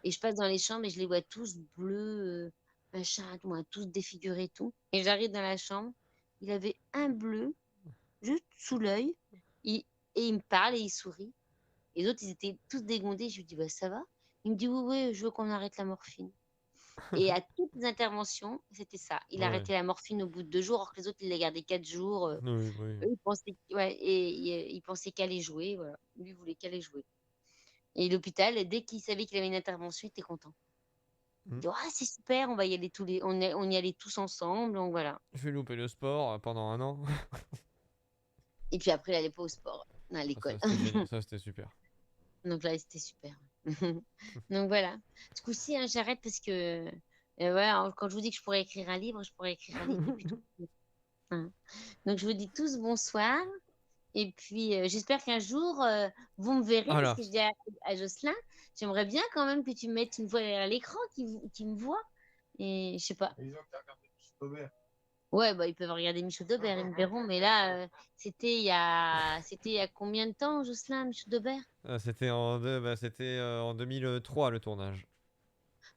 Et je passe dans les chambres et je les vois tous bleus, machin, tout, moi, tous défigurés, tout. Et j'arrive dans la chambre, il avait un bleu, juste sous l'œil, et il me parle et il sourit. Et les autres, ils étaient tous dégondés. Je lui dis, bah, ça va? Il me dit, oui, oui, je veux qu'on arrête la morphine. Et à toutes les interventions, c'était ça. Il a Ouais. arrêté la morphine au bout de 2 jours, alors que les autres, ils la gardaient 4 jours. Oui, oui. Eux, ils pensaient qu'elle allait jouer. Voilà. Lui, il voulait qu'elle allait jouer. Et l'hôpital, dès qu'il savait qu'il avait une intervention, il était content. Il dit, ah, c'est super, on va y aller on y allait tous ensemble, donc voilà. Je vais louper le sport pendant un an. Et puis après, il allait pas au sport, à l'école. Ça, c'était génial. Ça, c'était super. Donc là, c'était super. Donc voilà. Ce coup-ci, hein, j'arrête parce que, ouais, quand je vous dis que je pourrais écrire un livre, je pourrais écrire un livre depuis tout. Hein. Donc je vous dis tous bonsoir. Et puis, j'espère qu'un jour, vous me verrez, Voilà. parce que je dis à Jocelyn, j'aimerais bien quand même que tu me mettes une voix à l'écran qui me voit. Et je sais pas. Ils ont qu'à regarder Michel Daubert. Ouais, bah, ils peuvent regarder Michel Daubert, ils me verront. Mais là, c'était il y a combien de temps, Jocelyn, Michel Daubert? C'était en 2003 le tournage.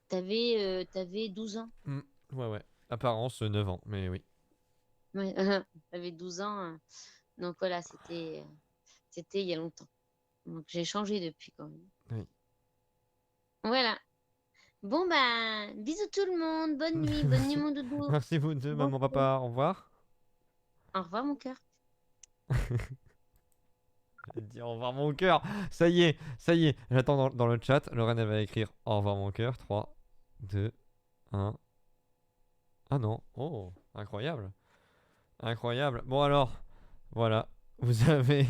T'avais 12 ans. Ouais. Apparence 9 ans, mais oui. Ouais, t'avais 12 ans. Donc voilà, c'était il y a longtemps. Donc j'ai changé depuis quand même. Oui. Voilà. Bon, bah, bisous tout le monde. Bonne nuit mon doudou. Merci vous deux, maman, papa. Au revoir. Au revoir mon cœur. Dire au revoir mon cœur. Ça y est. J'attends dans le chat. Lorraine elle va écrire au revoir mon cœur. 3, 2, 1. Ah non. Oh, incroyable. Bon alors, voilà. Vous avez.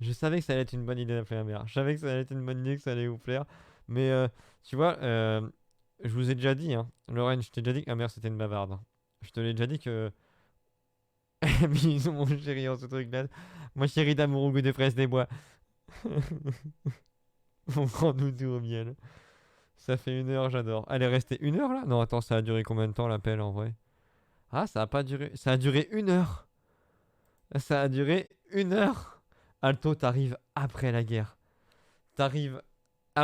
Je savais que ça allait être une bonne idée d'appeler la mère. Je savais que ça allait être une bonne idée, que ça allait vous plaire. Mais tu vois, je vous ai déjà dit, hein. Lorraine, je t'ai déjà dit que la mère c'était une bavarde. Hein. Je te l'ai déjà dit que. Bisous mon chéri en ce truc là. Moi chéri d'amour au goût des fraises des bois. Mon grand doudou au miel. Ça fait 1 heure, j'adore. Elle est restée 1 heure là? Non, attends, ça a duré combien de temps l'appel en vrai? Ah, ça a pas duré. Ça a duré 1 heure. Ça a duré 1 heure. Alto, t'arrives après la guerre. T'arrives